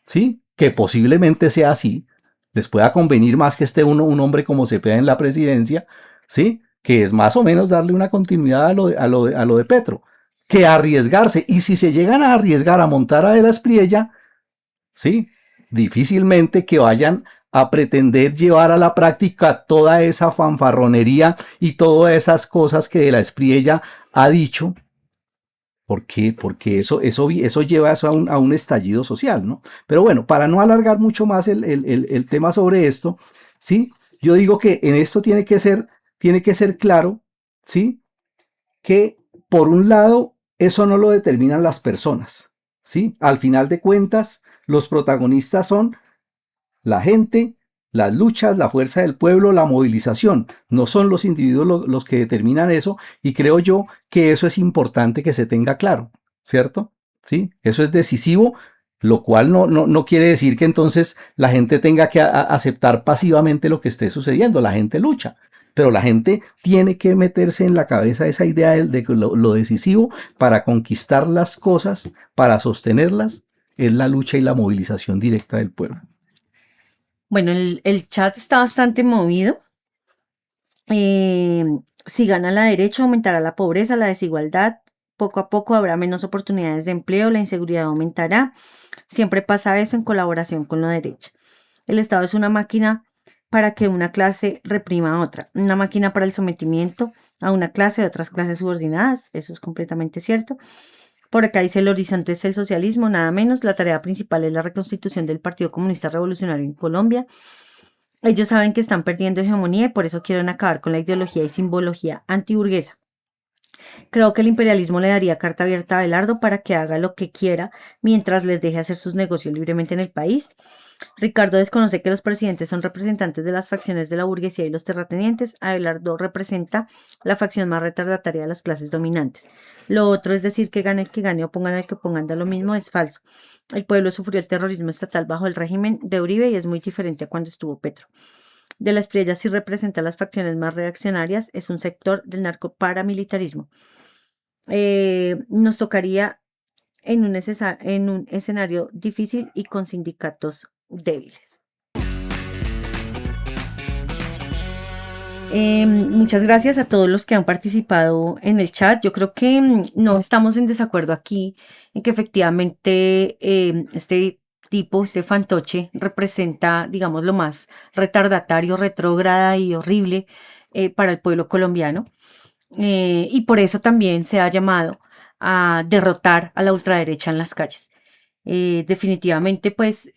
[SPEAKER 3] ¿sí? Que posiblemente sea así, les pueda convenir más que esté un hombre como Cepeda en la presidencia, ¿sí? Que es más o menos darle una continuidad a lo de Petro, que arriesgarse. Y si se llegan a arriesgar a montar a De la Espriella, ¿sí? Difícilmente que vayan a pretender llevar a la práctica toda esa fanfarronería y todas esas cosas que De la Espriella ha dicho. ¿Por qué? Porque eso lleva a un estallido social, ¿no? Pero bueno, para no alargar mucho más el tema sobre esto, ¿sí? Yo digo que en esto tiene que ser claro, ¿sí? Que por un lado, eso no lo determinan las personas, ¿sí? Al final de cuentas, los protagonistas son la gente, las luchas, la fuerza del pueblo, la movilización. No son los individuos los que determinan eso y creo yo que eso es importante que se tenga claro, ¿cierto? ¿sí? Eso es decisivo, lo cual no quiere decir que entonces la gente tenga que aceptar pasivamente lo que esté sucediendo. La gente lucha, pero la gente tiene que meterse en la cabeza esa idea de que lo decisivo para conquistar las cosas, para sostenerlas, es la lucha y la movilización directa del pueblo.
[SPEAKER 4] Bueno, el chat está bastante movido. Eh, si gana la derecha, aumentará la pobreza, la desigualdad. Poco a poco habrá menos oportunidades de empleo, la inseguridad aumentará. Siempre pasa eso en colaboración con la derecha. El Estado es una máquina para que una clase reprima a otra, una máquina para el sometimiento a una clase de otras clases subordinadas. Eso es completamente cierto. Por acá dice: el horizonte es el socialismo, nada menos. La tarea principal es la reconstitución del Partido Comunista Revolucionario en Colombia. Ellos saben que están perdiendo hegemonía y por eso quieren acabar con la ideología y simbología antiburguesa. Creo que el imperialismo le daría carta abierta a Abelardo para que haga lo que quiera mientras les deje hacer sus negocios libremente en el país. Ricardo desconoce que los presidentes son representantes de las facciones de la burguesía y los terratenientes. Abelardo representa la facción más retardataria de las clases dominantes. Lo otro, es decir, que gane el que gane o pongan al que pongan, da lo mismo, es falso. El pueblo sufrió el terrorismo estatal bajo el régimen de Uribe y es muy diferente a cuando estuvo Petro. De las Priellas sí representa las facciones más reaccionarias, es un sector del narcoparamilitarismo. Nos tocaría en un escenario difícil y con sindicatos débiles. Muchas gracias a todos los que han participado en el chat. Yo creo que no estamos en desacuerdo aquí en que efectivamente este fantoche representa, digamos, lo más retardatario, retrógrada y horrible para el pueblo colombiano. Y por eso también se ha llamado a derrotar a la ultraderecha en las calles. Definitivamente, pues,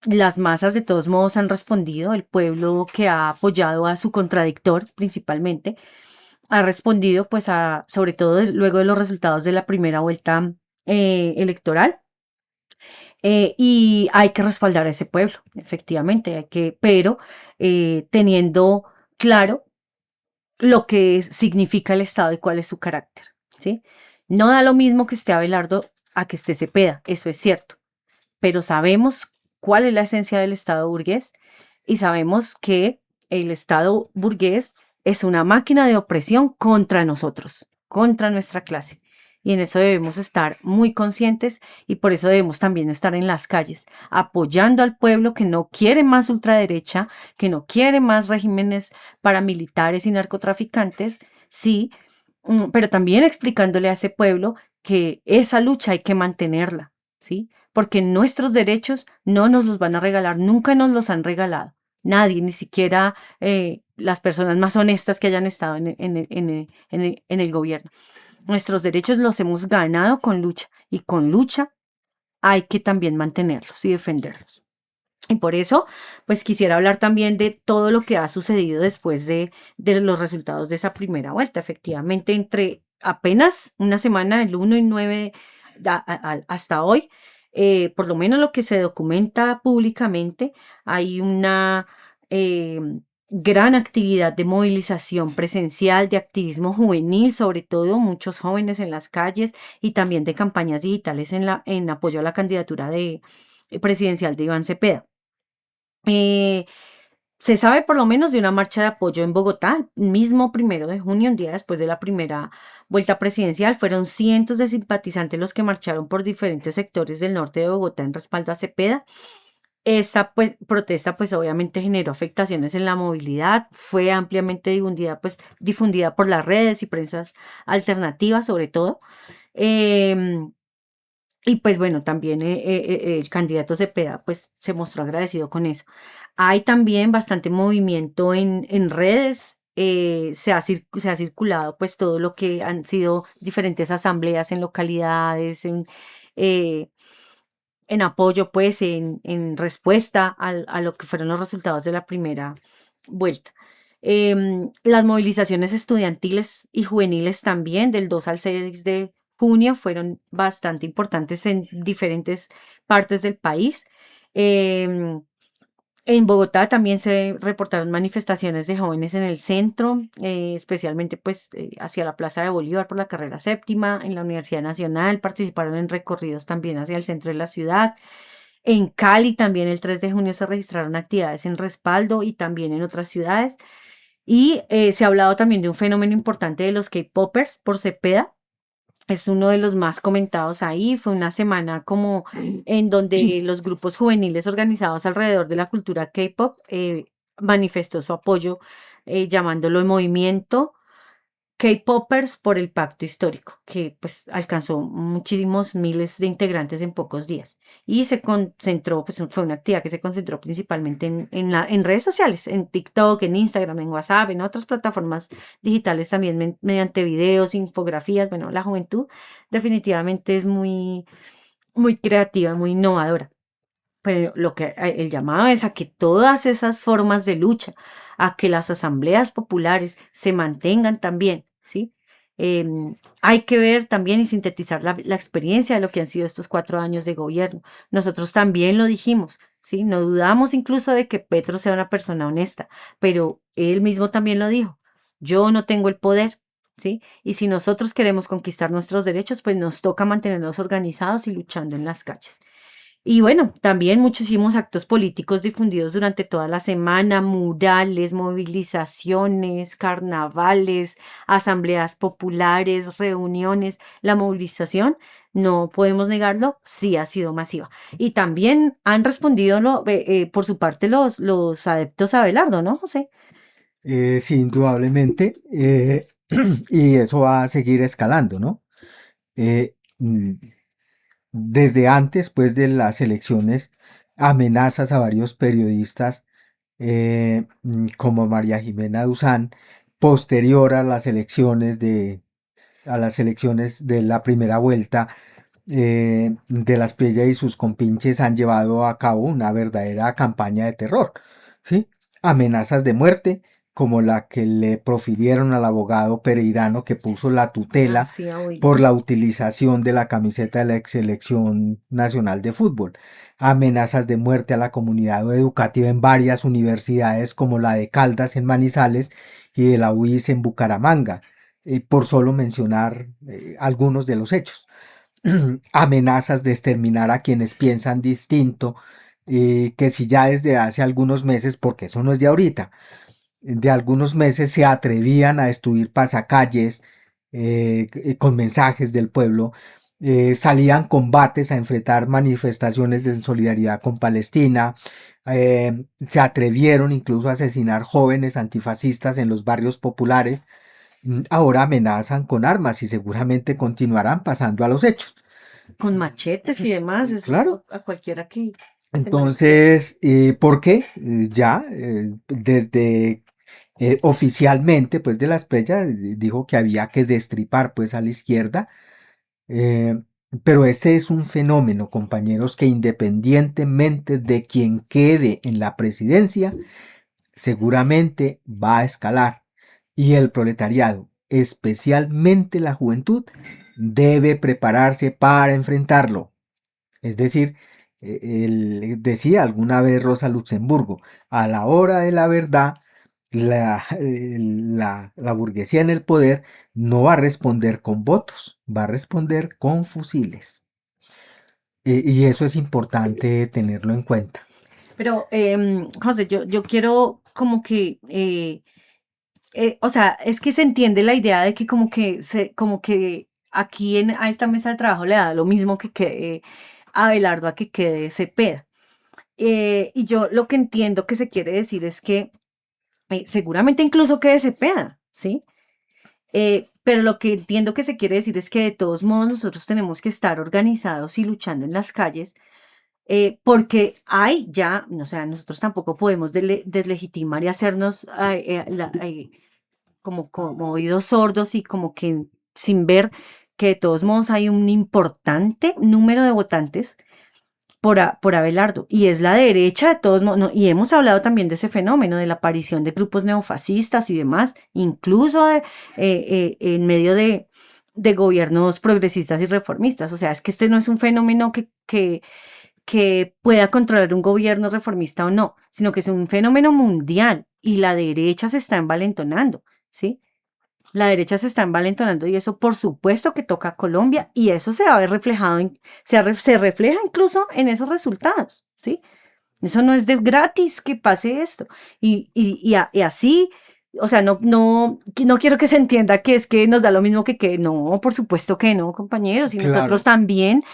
[SPEAKER 4] las masas de todos modos han respondido. El pueblo que ha apoyado a su contradictor principalmente ha respondido, pues, sobre todo luego de los resultados de la primera vuelta electoral. Y hay que respaldar a ese pueblo, efectivamente, pero teniendo claro lo que significa el Estado y cuál es su carácter, ¿sí? No da lo mismo que esté Abelardo a que esté Cepeda, eso es cierto, pero sabemos cuál es la esencia del Estado burgués y sabemos que el Estado burgués es una máquina de opresión contra nosotros, contra nuestra clase. Y en eso debemos estar muy conscientes y por eso debemos también estar en las calles, apoyando al pueblo que no quiere más ultraderecha, que no quiere más regímenes paramilitares y narcotraficantes, sí, pero también explicándole a ese pueblo que esa lucha hay que mantenerla, ¿sí? Porque nuestros derechos no nos los van a regalar, nunca nos los han regalado. Nadie, ni siquiera las personas más honestas que hayan estado en el gobierno. Nuestros derechos los hemos ganado con lucha y con lucha hay que también mantenerlos y defenderlos. Y por eso, pues quisiera hablar también de todo lo que ha sucedido después de los resultados de esa primera vuelta. Efectivamente, entre apenas una semana, el 1 y 9 hasta hoy, por lo menos lo que se documenta públicamente, hay una gran actividad de movilización presencial, de activismo juvenil, sobre todo muchos jóvenes en las calles y también de campañas digitales en apoyo a la candidatura presidencial de Iván Cepeda. Se sabe por lo menos de una marcha de apoyo en Bogotá, mismo 1 de junio, un día después de la primera vuelta presidencial. Fueron cientos de simpatizantes los que marcharon por diferentes sectores del norte de Bogotá en respaldo a Cepeda. Esta protesta pues obviamente generó afectaciones en la movilidad, fue ampliamente difundida por las redes y prensas alternativas sobre todo. Y pues bueno, también el candidato Cepeda pues se mostró agradecido con eso. Hay también bastante movimiento en redes, se ha circulado pues todo lo que han sido diferentes asambleas en localidades, en apoyo pues en respuesta a lo que fueron los resultados de la primera vuelta. Las movilizaciones estudiantiles y juveniles también del 2 al 6 de junio fueron bastante importantes en diferentes partes del país. En Bogotá también se reportaron manifestaciones de jóvenes en el centro, especialmente pues hacia la Plaza de Bolívar por la carrera séptima. En la Universidad Nacional participaron en recorridos también hacia el centro de la ciudad. En Cali también el 3 de junio se registraron actividades en respaldo y también en otras ciudades. Y se ha hablado también de un fenómeno importante de los K-popers por Cepeda. Es uno de los más comentados ahí. Fue una semana como en donde los grupos juveniles organizados alrededor de la cultura K-pop manifestó su apoyo, llamándolo el movimiento K-popers por el pacto histórico, que pues alcanzó muchísimos miles de integrantes en pocos días. Y se concentró, pues fue una actividad que se concentró principalmente en redes sociales, en TikTok, en Instagram, en WhatsApp, en otras plataformas digitales también mediante videos, infografías. Bueno, la juventud definitivamente es muy, muy creativa, muy innovadora. Pero el llamado es a que todas esas formas de lucha, a que las asambleas populares se mantengan también, ¿sí? Hay que ver también y sintetizar la experiencia de lo que han sido estos 4 años de gobierno. Nosotros también lo dijimos, ¿sí? No dudamos incluso de que Petro sea una persona honesta, pero él mismo también lo dijo. Yo no tengo el poder, ¿sí? Y si nosotros queremos conquistar nuestros derechos, pues nos toca mantenernos organizados y luchando en las calles. Y bueno, también muchísimos actos políticos difundidos durante toda la semana, murales, movilizaciones, carnavales, asambleas populares, reuniones. La movilización, no podemos negarlo, sí ha sido masiva. Y también han respondido por su parte los adeptos a Abelardo, ¿no, José?
[SPEAKER 5] Sí, indudablemente, y eso va a seguir escalando, ¿no? Eh, mm, Desde antes, pues, de las elecciones, amenazas a varios periodistas, como María Jimena Duzán, posterior a las elecciones de la primera vuelta, de las Prilla y sus compinches han llevado a cabo una verdadera campaña de terror, ¿sí? Amenazas de muerte, como la que le profirieron al abogado pereirano que puso la tutela
[SPEAKER 4] Sí, ha oído.
[SPEAKER 5] por la utilización de la camiseta de la ex selección nacional de fútbol. Amenazas de muerte a la comunidad educativa en varias universidades, como la de Caldas en Manizales y de la UIS en Bucaramanga, por solo mencionar algunos de los hechos. Amenazas de exterminar a quienes piensan distinto, que si ya desde hace algunos meses, porque eso no es de ahorita, de algunos meses se atrevían a destruir pasacalles con mensajes del pueblo, salían combates a enfrentar manifestaciones de solidaridad con Palestina, se atrevieron incluso a asesinar jóvenes antifascistas en los barrios populares. Ahora amenazan con armas y seguramente continuarán pasando a los hechos.
[SPEAKER 4] Con machetes y demás, eso
[SPEAKER 5] Claro.
[SPEAKER 4] a cualquiera que
[SPEAKER 5] Entonces, ¿por qué? Ya desde oficialmente, pues de la Espriella dijo que había que destripar pues a la izquierda, eh, pero este es un fenómeno, compañeros, que independientemente de quien quede en la presidencia, seguramente va a escalar. Y el proletariado, especialmente la juventud, debe prepararse para enfrentarlo. Es decir, decía alguna vez Rosa Luxemburgo, a la hora de la verdad, la burguesía en el poder no va a responder con votos, va a responder con fusiles. Y eso es importante tenerlo en cuenta.
[SPEAKER 4] Pero, José, yo quiero como que, o sea, es que se entiende la idea de que como que aquí a esta mesa de trabajo le da lo mismo que quede Abelardo a que quede Cepeda. Y yo lo que entiendo que se quiere decir es que seguramente incluso quede Cepeda, ¿sí? Pero lo que entiendo que se quiere decir es que de todos modos nosotros tenemos que estar organizados y luchando en las calles, porque hay ya, o sea, nosotros tampoco podemos deslegitimar y hacernos como oídos sordos y como que sin ver que de todos modos hay un importante número de votantes por Abelardo, y es la derecha de todos modos, y hemos hablado también de ese fenómeno, de la aparición de grupos neofascistas y demás, incluso en medio de gobiernos progresistas y reformistas. O sea, es que este no es un fenómeno que que pueda controlar un gobierno reformista o no, sino que es un fenómeno mundial y la derecha se está envalentonando, ¿sí? La derecha se está envalentonando y eso por supuesto que toca a Colombia y eso se va a ver reflejado, se refleja incluso en esos resultados, ¿sí? Eso no es de gratis que pase esto. Y así, o sea, no quiero que se entienda que es que nos da lo mismo que no, por supuesto que no, compañeros, y
[SPEAKER 5] Claro.
[SPEAKER 4] nosotros también.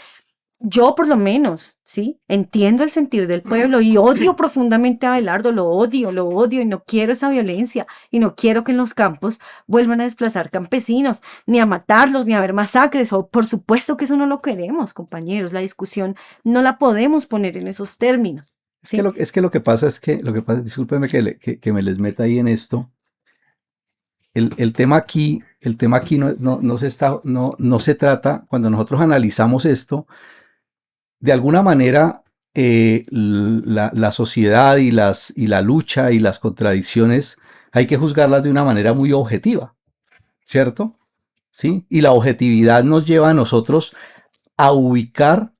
[SPEAKER 4] Yo por lo menos, ¿sí? Entiendo el sentir del pueblo y odio profundamente a Abelardo, lo odio y no quiero esa violencia y no quiero que en los campos vuelvan a desplazar campesinos, ni a matarlos, ni a haber masacres, o por supuesto que eso no lo queremos, compañeros, la discusión no la podemos poner en esos términos, ¿sí?
[SPEAKER 3] Es que lo que pasa es que, discúlpeme que me les meta ahí en esto. El tema aquí no se trata, cuando nosotros analizamos esto, de alguna manera la sociedad y la lucha y las contradicciones hay que juzgarlas de una manera muy objetiva, ¿cierto? ¿Sí? Y la objetividad nos lleva a nosotros a ubicar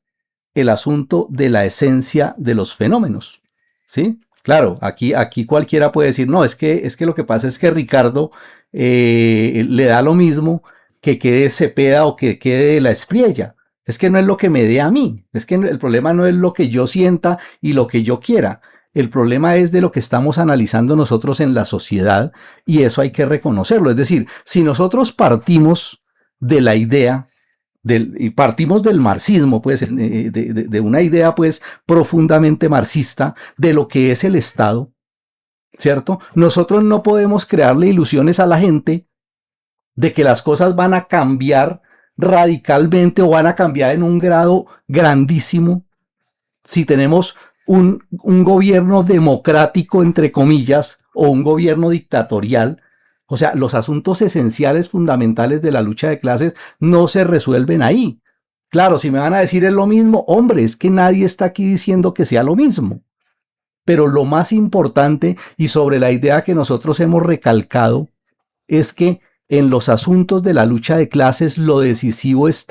[SPEAKER 3] el asunto de la esencia de los fenómenos, ¿sí? Claro, aquí cualquiera puede decir, no, es que lo que pasa es que Ricardo le da lo mismo que quede Cepeda o que quede la Espriella. Es que no es lo que me dé a mí, es que el problema no es lo que yo sienta y lo que yo quiera. El problema es de lo que estamos analizando nosotros en la sociedad y eso hay que reconocerlo. Es decir, si nosotros partimos de la idea y partimos del marxismo, pues, de una idea, pues, profundamente marxista de lo que es el Estado, ¿cierto? Nosotros no podemos crearle ilusiones a la gente de que las cosas van a cambiar radicalmente o van a cambiar en un grado grandísimo si tenemos un gobierno democrático, entre comillas, o un gobierno dictatorial. O sea, los asuntos esenciales, fundamentales de la lucha de clases no se resuelven ahí. Claro, si me van a decir es lo mismo, hombre, es que nadie está aquí diciendo que sea lo mismo. Pero lo más importante y sobre la idea que nosotros hemos recalcado es que en los asuntos de la lucha de clases lo decisivo es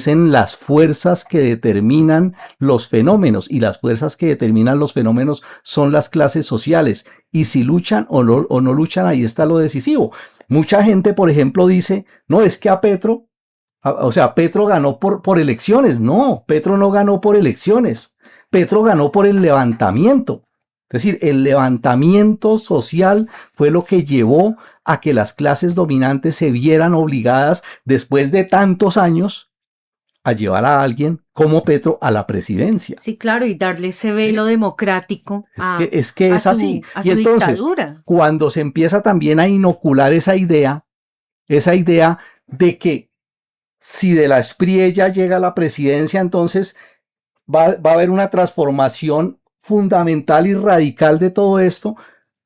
[SPEAKER 3] en las fuerzas que determinan los fenómenos y las fuerzas que determinan los fenómenos son las clases sociales y si luchan o no luchan, ahí está lo decisivo. Mucha gente, por ejemplo, dice, no, es que a Petro, o sea, Petro ganó por elecciones. No, Petro no ganó por elecciones. Petro ganó por el levantamiento. Es decir, el levantamiento social fue lo que llevó a que las clases dominantes se vieran obligadas, después de tantos años, a llevar a alguien como Petro a la presidencia.
[SPEAKER 4] Sí, claro, y darle ese velo democrático
[SPEAKER 3] es que es así.
[SPEAKER 4] Y entonces, dictadura.
[SPEAKER 3] Cuando se empieza también a inocular esa idea de que si de la Espriella llega a la presidencia, entonces va a haber una transformación fundamental y radical de todo esto.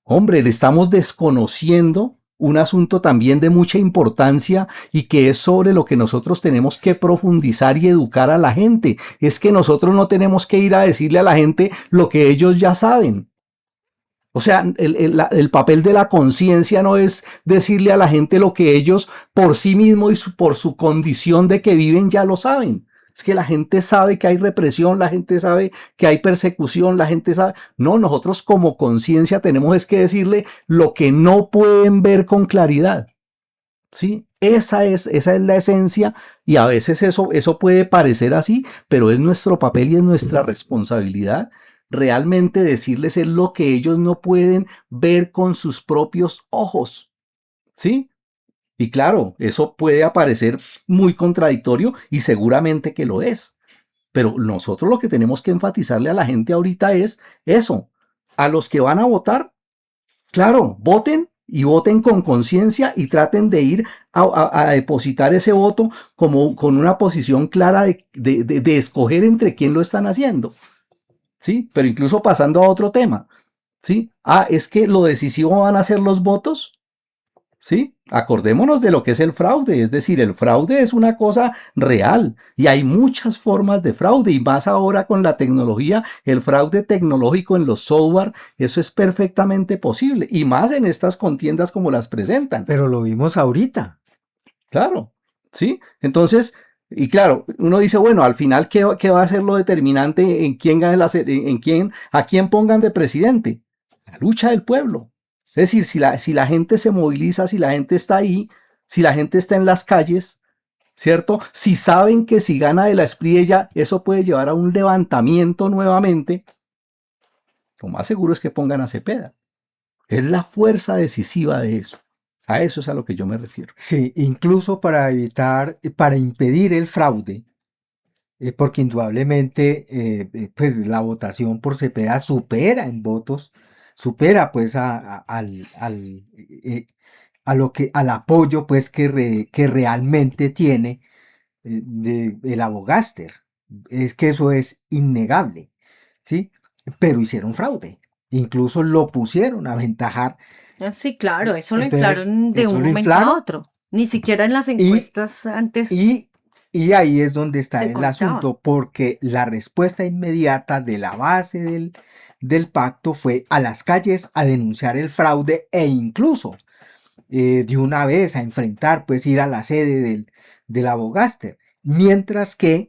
[SPEAKER 3] Hombre, le estamos desconociendo un asunto también de mucha importancia y que es sobre lo que nosotros tenemos que profundizar y educar a la gente. Es que nosotros no tenemos que ir a decirle a la gente lo que ellos ya saben. O sea, el papel de la conciencia no es decirle a la gente lo que ellos por sí mismos y por su condición de que viven ya lo saben. Es que la gente sabe que hay represión, la gente sabe que hay persecución, la gente sabe. No, nosotros como conciencia tenemos es que decirle lo que no pueden ver con claridad. ¿Sí? Esa es la esencia y a veces eso puede parecer así, pero es nuestro papel y es nuestra responsabilidad realmente decirles es lo que ellos no pueden ver con sus propios ojos. ¿Sí? Y claro, eso puede parecer muy contradictorio y seguramente que lo es. Pero nosotros lo que tenemos que enfatizarle a la gente ahorita es eso. A los que van a votar, claro, voten y voten con conciencia y traten de ir a depositar ese voto como con una posición clara de escoger entre quién lo están haciendo. ¿Sí? Pero incluso pasando a otro tema. ¿Sí? Es que lo decisivo van a ser los votos. ¿Sí? Acordémonos de lo que es el fraude, es decir, el fraude es una cosa real y hay muchas formas de fraude y más ahora con la tecnología, el fraude tecnológico en los software, eso es perfectamente posible y más en estas contiendas como las presentan.
[SPEAKER 5] Pero lo vimos ahorita.
[SPEAKER 3] Claro, ¿sí? Entonces, Y claro, uno dice, bueno, al final, ¿qué va a ser lo determinante en quién gane a quién pongan de presidente? La lucha del pueblo. Es decir, si la gente se moviliza, si la gente está ahí, si la gente está en las calles, ¿cierto? Si saben que si gana de la Espriella, eso puede llevar a un levantamiento nuevamente, lo más seguro es que pongan a Cepeda. Es la fuerza decisiva de eso. A eso es a lo que yo me refiero.
[SPEAKER 5] Sí, incluso para evitar, para impedir el fraude, porque indudablemente pues la votación por Cepeda supera en votos, supera pues al apoyo pues que realmente tiene el abogáster. Es que eso es innegable, ¿sí? Pero hicieron fraude, incluso lo pusieron a aventajar.
[SPEAKER 4] Sí, claro, eso lo
[SPEAKER 5] Entonces,
[SPEAKER 4] inflaron de
[SPEAKER 5] eso
[SPEAKER 4] un
[SPEAKER 5] lo
[SPEAKER 4] momento a
[SPEAKER 5] inflaron
[SPEAKER 4] otro. Ni siquiera en las
[SPEAKER 5] y,
[SPEAKER 4] encuestas antes
[SPEAKER 5] y, y ahí es donde está
[SPEAKER 4] se
[SPEAKER 5] el
[SPEAKER 4] contaban.
[SPEAKER 5] asunto, porque la respuesta inmediata de la base del pacto fue a las calles a denunciar el fraude e incluso de una vez a enfrentar, pues ir a la sede del abogáster, mientras que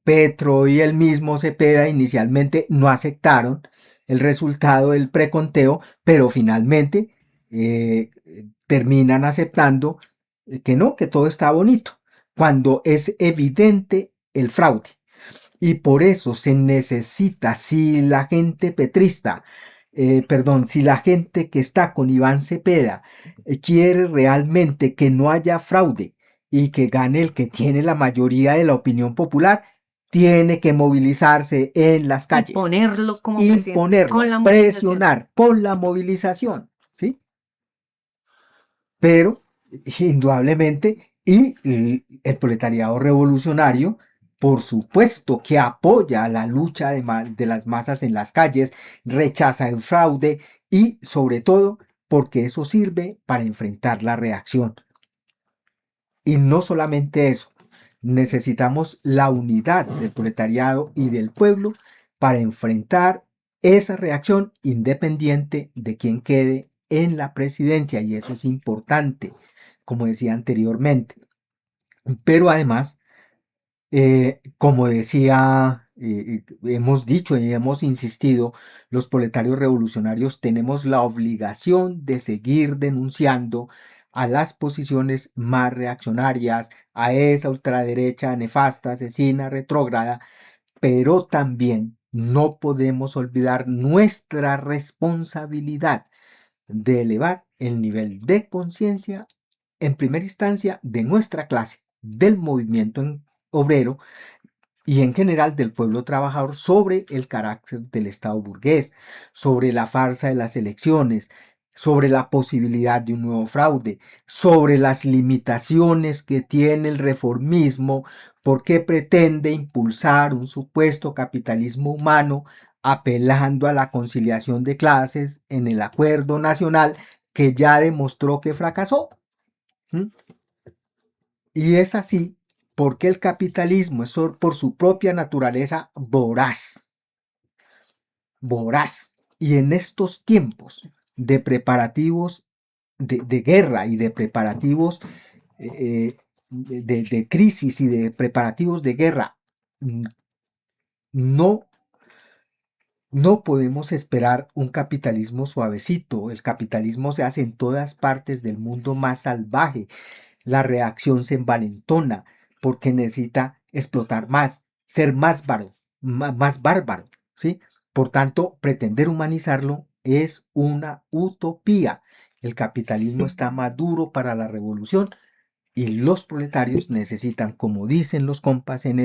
[SPEAKER 5] Petro y el mismo Cepeda inicialmente no aceptaron el resultado del preconteo, pero finalmente terminan aceptando que no, que todo está bonito, cuando es evidente el fraude. Y por eso se necesita, si la gente petrista, perdón, si la gente que está con Iván Cepeda quiere realmente que no haya fraude y que gane el que tiene la mayoría de la opinión popular, tiene que movilizarse en las
[SPEAKER 4] Y
[SPEAKER 5] calles,
[SPEAKER 4] ponerlo como presidente con
[SPEAKER 5] imponerlo,
[SPEAKER 4] la movilización.
[SPEAKER 5] presionar con la movilización, ¿sí? Pero indudablemente, y el proletariado revolucionario, por supuesto que apoya la lucha de las masas en las calles, rechaza el fraude y sobre todo porque eso sirve para enfrentar la reacción. Y no solamente eso, necesitamos la unidad del proletariado y del pueblo para enfrentar esa reacción independiente de quien quede en la presidencia. Y eso es importante, como decía anteriormente. Pero además, como decía, hemos dicho y hemos insistido, los proletarios revolucionarios tenemos la obligación de seguir denunciando a las posiciones más reaccionarias, a esa ultraderecha nefasta, asesina, retrógrada, pero también no podemos olvidar nuestra responsabilidad de elevar el nivel de conciencia, en primera instancia, de nuestra clase, del movimiento obrero y en general del pueblo trabajador sobre el carácter del Estado burgués, sobre la farsa de las elecciones, sobre la posibilidad de un nuevo fraude, sobre las limitaciones que tiene el reformismo porque pretende impulsar un supuesto capitalismo humano apelando a la conciliación de clases en el acuerdo nacional que ya demostró que fracasó. ¿Mm? Y es así porque el capitalismo es por su propia naturaleza voraz, voraz. Y en estos tiempos de preparativos de guerra y de preparativos de crisis y de preparativos de guerra, no, no podemos esperar un capitalismo suavecito. El capitalismo se hace en todas partes del mundo más salvaje. La reacción se envalentona porque necesita explotar más, ser más bárbaro, ¿sí? Por tanto, pretender humanizarlo es una utopía. El capitalismo está maduro para la revolución y los proletarios necesitan, como dicen los compas en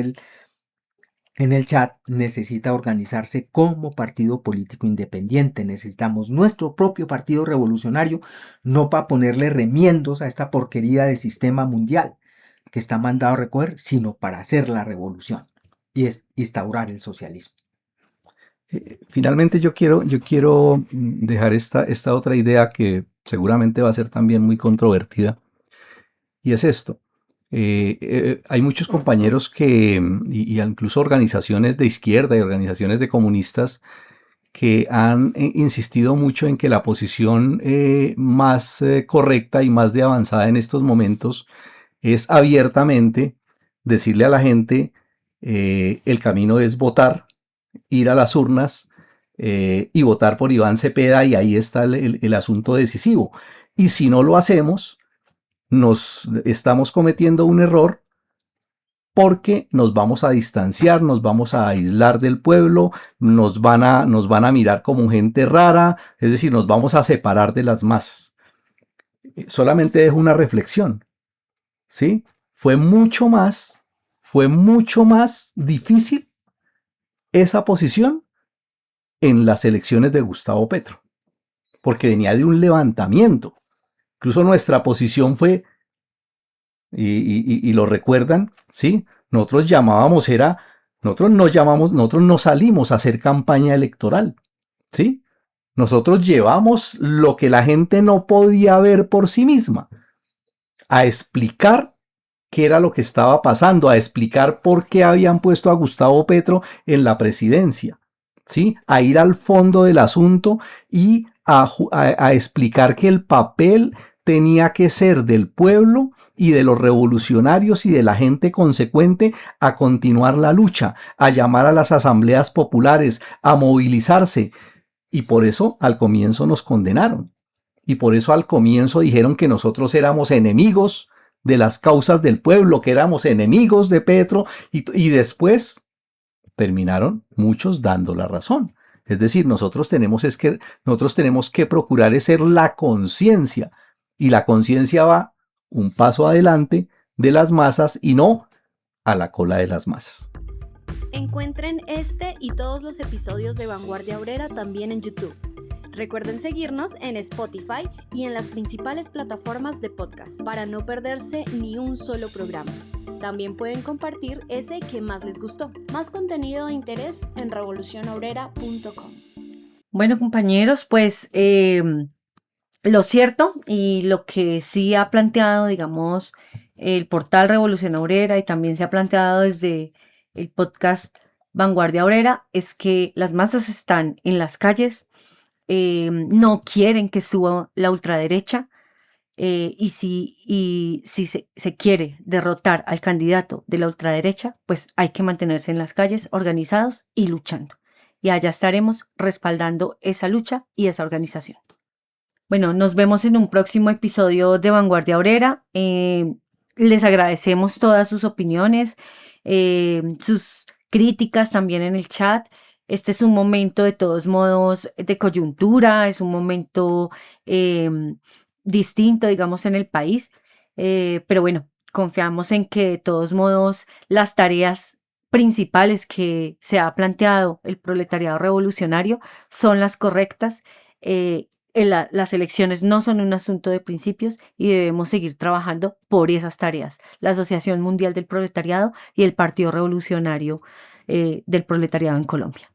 [SPEAKER 5] el chat, necesita organizarse como partido político independiente. Necesitamos nuestro propio partido revolucionario, no para ponerle remiendos a esta porquería de sistema mundial que está mandado a recoger, sino para hacer la revolución y instaurar el socialismo.
[SPEAKER 3] Finalmente yo quiero dejar esta otra idea que seguramente va a ser también muy controvertida, y es esto. Hay muchos compañeros y incluso organizaciones de izquierda y organizaciones de comunistas que han insistido mucho en que la posición más correcta y más de avanzada en estos momentos es abiertamente decirle a la gente, el camino es votar, ir a las urnas y votar por Iván Cepeda, y ahí está el asunto decisivo. Y si no lo hacemos, nos estamos cometiendo un error, porque nos vamos a distanciar, nos vamos a aislar del pueblo, nos van a mirar como gente rara, es decir, nos vamos a separar de las masas. Solamente dejo una reflexión, ¿sí? Fue mucho más difícil esa posición en las elecciones de Gustavo Petro, porque venía de un levantamiento. Incluso nuestra posición fue, y lo recuerdan, ¿sí? Nosotros no salimos a hacer campaña electoral, ¿sí? Nosotros llevamos lo que la gente no podía ver por sí misma, a explicar qué era lo que estaba pasando, a explicar por qué habían puesto a Gustavo Petro en la presidencia, ¿sí? A ir al fondo del asunto y a explicar que el papel tenía que ser del pueblo y de los revolucionarios y de la gente consecuente a continuar la lucha, a llamar a las asambleas populares, a movilizarse. Y por eso al comienzo nos condenaron. Y por eso al comienzo dijeron que nosotros éramos enemigos de las causas del pueblo, que éramos enemigos de Petro, y después terminaron muchos dando la razón. Es decir, nosotros tenemos que procurar ser la conciencia, y la conciencia va un paso adelante de las masas y no a la cola de las masas.
[SPEAKER 2] Encuentren este y todos los episodios de Vanguardia Obrera también en YouTube. Recuerden seguirnos en Spotify y en las principales plataformas de podcast para no perderse ni un solo programa. También pueden compartir ese que más les gustó. Más contenido de interés en revolucionobrera.com.
[SPEAKER 4] Bueno, compañeros, pues lo cierto y lo que sí ha planteado, digamos, el portal Revolución Obrera, y también se ha planteado desde el podcast Vanguardia Obrera, es que las masas están en las calles, no quieren que suba la ultraderecha, y si se quiere derrotar al candidato de la ultraderecha, pues hay que mantenerse en las calles organizados y luchando. Y allá estaremos respaldando esa lucha y esa organización. Bueno, nos vemos en un próximo episodio de Vanguardia Obrera. Les agradecemos todas sus opiniones, sus críticas también en el chat. Este es un momento de todos modos de coyuntura, es un momento distinto, digamos, en el país. Pero bueno, confiamos en que de todos modos las tareas principales que se ha planteado el proletariado revolucionario son las correctas. Las elecciones no son un asunto de principios y debemos seguir trabajando por esas tareas. La Asociación Mundial del Proletariado y el Partido Revolucionario del Proletariado en Colombia.